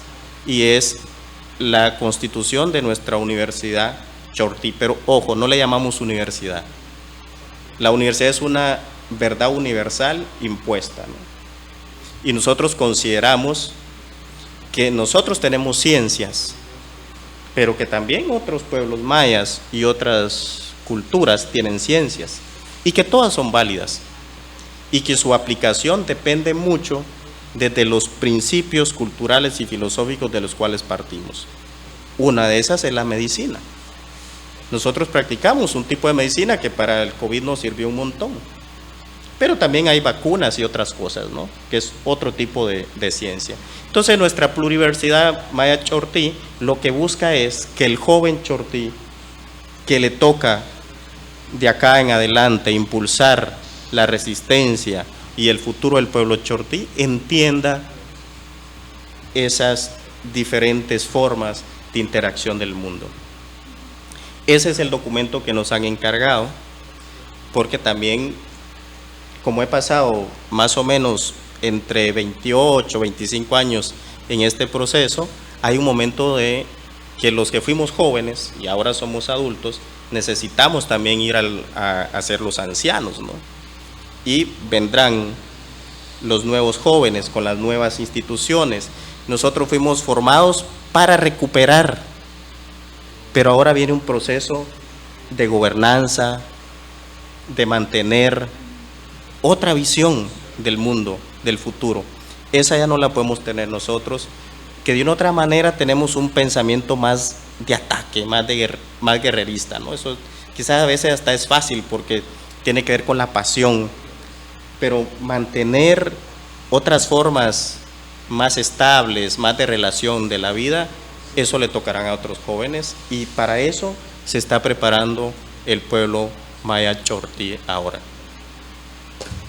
y es la constitución de nuestra Universidad Chortí. Pero ojo, no le llamamos universidad. La universidad es una verdad universal impuesta, ¿no? Y nosotros consideramos que nosotros tenemos ciencias, pero que también otros pueblos mayas y otras culturas tienen ciencias, y que todas son válidas, y que su aplicación depende mucho desde los principios culturales y filosóficos de los cuales partimos. Una de esas es la medicina. Nosotros practicamos un tipo de medicina que para el COVID nos sirvió un montón, pero también hay vacunas y otras cosas, ¿no? Que es otro tipo de ciencia. Entonces nuestra Pluriversidad Maya Chortí lo que busca es que el joven chortí que le toca de acá en adelante impulsar la resistencia y el futuro del pueblo chortí entienda esas diferentes formas de interacción del mundo. Ese es el documento que nos han encargado, porque también, como he pasado más o menos entre 28, 25 años en este proceso, hay un momento de que los que fuimos jóvenes y ahora somos adultos, necesitamos también ir a ser los ancianos, ¿no? Y vendrán los nuevos jóvenes con las nuevas instituciones. Nosotros fuimos formados para recuperar, pero ahora viene un proceso de gobernanza, de mantener otra visión del mundo, del futuro. Esa ya no la podemos tener nosotros, que de una otra manera tenemos un pensamiento más de ataque, más guerrerista, ¿no? Eso quizás a veces hasta es fácil porque tiene que ver con la pasión, pero mantener otras formas más estables, más de relación de la vida, eso le tocarán a otros jóvenes, y para eso se está preparando el pueblo Maya Chortí ahora.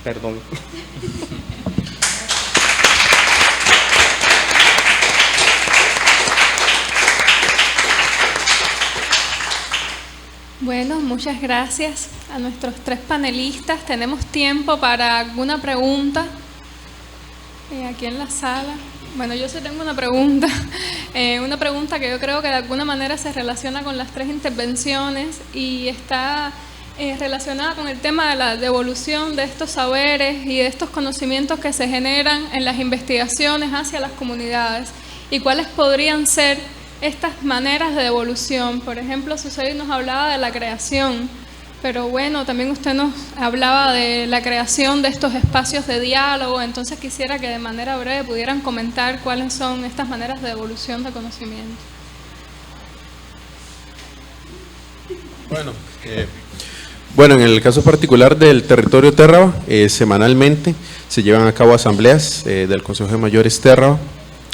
Perdón. Bueno, muchas gracias a nuestros tres panelistas. Tenemos tiempo para alguna pregunta aquí en la sala. Bueno, yo sí tengo una pregunta que yo creo que de alguna manera se relaciona con las tres intervenciones y está relacionada con el tema de la devolución de estos saberes y de estos conocimientos que se generan en las investigaciones hacia las comunidades, y cuáles podrían ser estas maneras de devolución. Por ejemplo, Suseli nos hablaba de la creación, pero bueno, también usted nos hablaba de la creación de estos espacios de diálogo. Entonces quisiera que de manera breve pudieran comentar cuáles son estas maneras de devolución de conocimiento. Bueno, en el caso particular del territorio Térraba, semanalmente se llevan a cabo asambleas del Consejo de Mayores Térraba,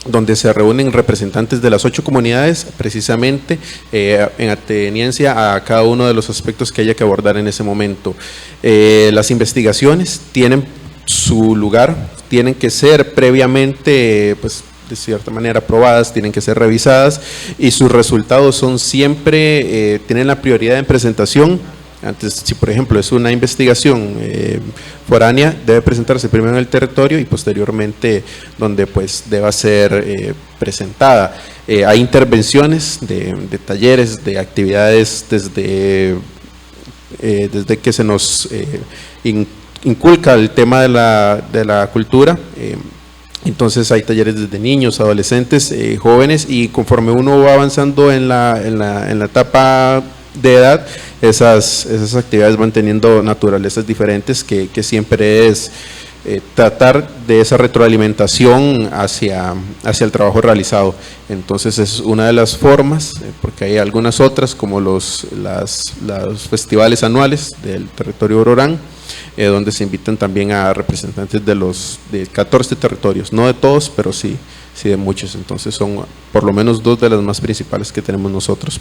donde se reúnen representantes de las 8 comunidades, precisamente en ateniencia a cada uno de los aspectos que haya que abordar en ese momento. Las investigaciones tienen su lugar, tienen que ser previamente, pues, de cierta manera aprobadas, tienen que ser revisadas, y sus resultados son siempre, tienen la prioridad en presentación. Antes, si por ejemplo es una investigación foránea, debe presentarse primero en el territorio y posteriormente donde pues deba ser presentada. Hay intervenciones de talleres, de actividades desde que se nos inculca el tema de la cultura. Entonces hay talleres desde niños, adolescentes, jóvenes, y conforme uno va avanzando en la etapa de edad, esas actividades van teniendo naturalezas diferentes, que siempre es tratar de esa retroalimentación hacia el trabajo realizado. Entonces es una de las formas, porque hay algunas otras como los festivales anuales del territorio Ororán, donde se invitan también a representantes de 14 territorios, no de todos, pero sí de muchos. Entonces son por lo menos 2 de las más principales que tenemos nosotros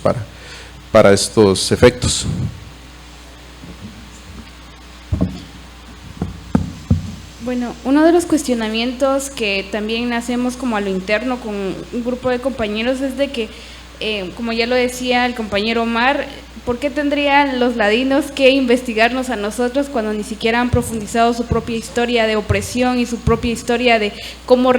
para estos efectos. Bueno, uno de los cuestionamientos que también hacemos como a lo interno con un grupo de compañeros es de que, como ya lo decía el compañero Omar, ¿Por qué tendrían los ladinos que investigarnos a nosotros cuando ni siquiera han profundizado su propia historia de opresión y su propia historia de cómo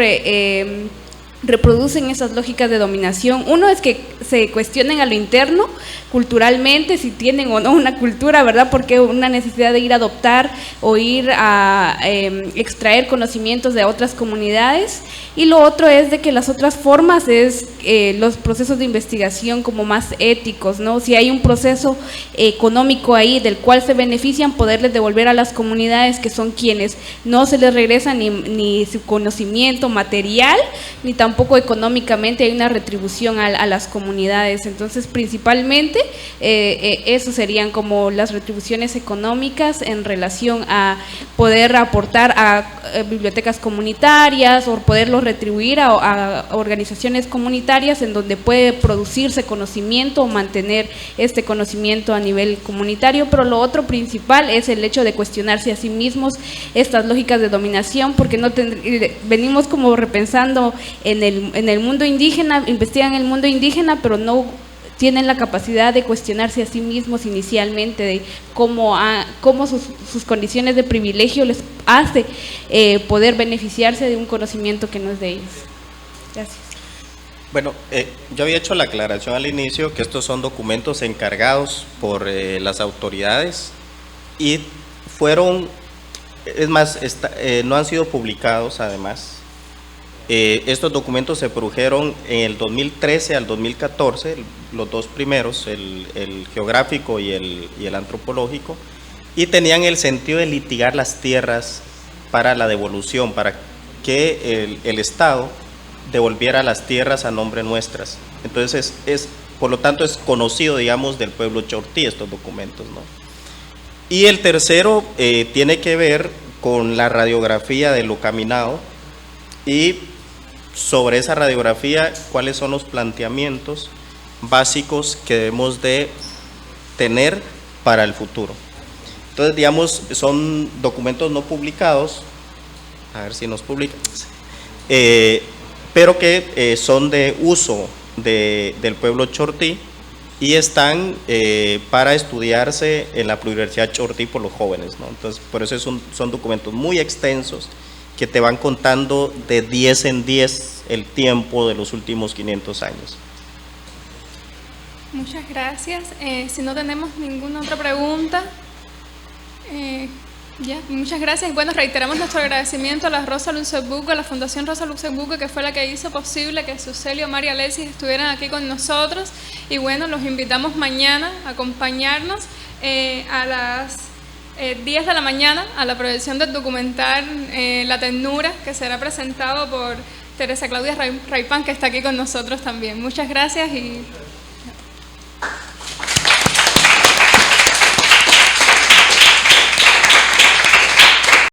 reproducen esas lógicas de dominación? Uno es que se cuestionen a lo interno, culturalmente, si tienen o no una cultura, ¿verdad? Porque una necesidad de ir a adoptar o ir a extraer conocimientos de otras comunidades. Y lo otro es de que las otras formas es los procesos de investigación como más éticos, ¿no? Si hay un proceso económico ahí del cual se benefician, poderles devolver a las comunidades, que son quienes no se les regresa ni su conocimiento material, ni tampoco económicamente hay una retribución a las comunidades. Entonces, principalmente, eso serían como las retribuciones económicas en relación a poder aportar a bibliotecas comunitarias o poderlos retribuir a organizaciones comunitarias en donde puede producirse conocimiento o mantener este conocimiento a nivel comunitario. Pero lo otro principal es el hecho de cuestionarse a sí mismos estas lógicas de dominación, porque venimos como repensando en el mundo indígena, investigan el mundo indígena, pero no tienen la capacidad de cuestionarse a sí mismos inicialmente, de cómo sus condiciones de privilegio les hace poder beneficiarse de un conocimiento que no es de ellos. Gracias. Bueno, yo había hecho la aclaración al inicio que estos son documentos encargados por las autoridades y fueron, es más, no han sido publicados además. Estos documentos se produjeron en el 2013 al 2014, los dos primeros, el geográfico y el antropológico, y tenían el sentido de litigar las tierras para la devolución, para que el Estado devolviera las tierras a nombre nuestras. Entonces, por lo tanto, es conocido, digamos, del pueblo chortí estos documentos, ¿no? Y el tercero tiene que ver con la radiografía de lo caminado y sobre esa radiografía, cuáles son los planteamientos básicos que debemos de tener para el futuro. Entonces, digamos, son documentos no publicados, a ver si nos publican, pero que son de uso del pueblo chortí y están para estudiarse en la Universidad Chortí por los jóvenes, ¿no? Entonces, por eso son documentos muy extensos que te van contando de 10 en 10 el tiempo de los últimos 500 años. Muchas gracias. Si no tenemos ninguna otra pregunta, ya, muchas gracias. Bueno, reiteramos nuestro agradecimiento a la Rosa Luxemburgo, a la Fundación Rosa Luxemburgo, que fue la que hizo posible que Sucelio, María Alexis estuvieran aquí con nosotros. Y bueno, los invitamos mañana a acompañarnos a las 10 de la mañana a la proyección del documental La Ternura, que será presentado por Teresa Claudia Raipán, que está aquí con nosotros también. Muchas gracias y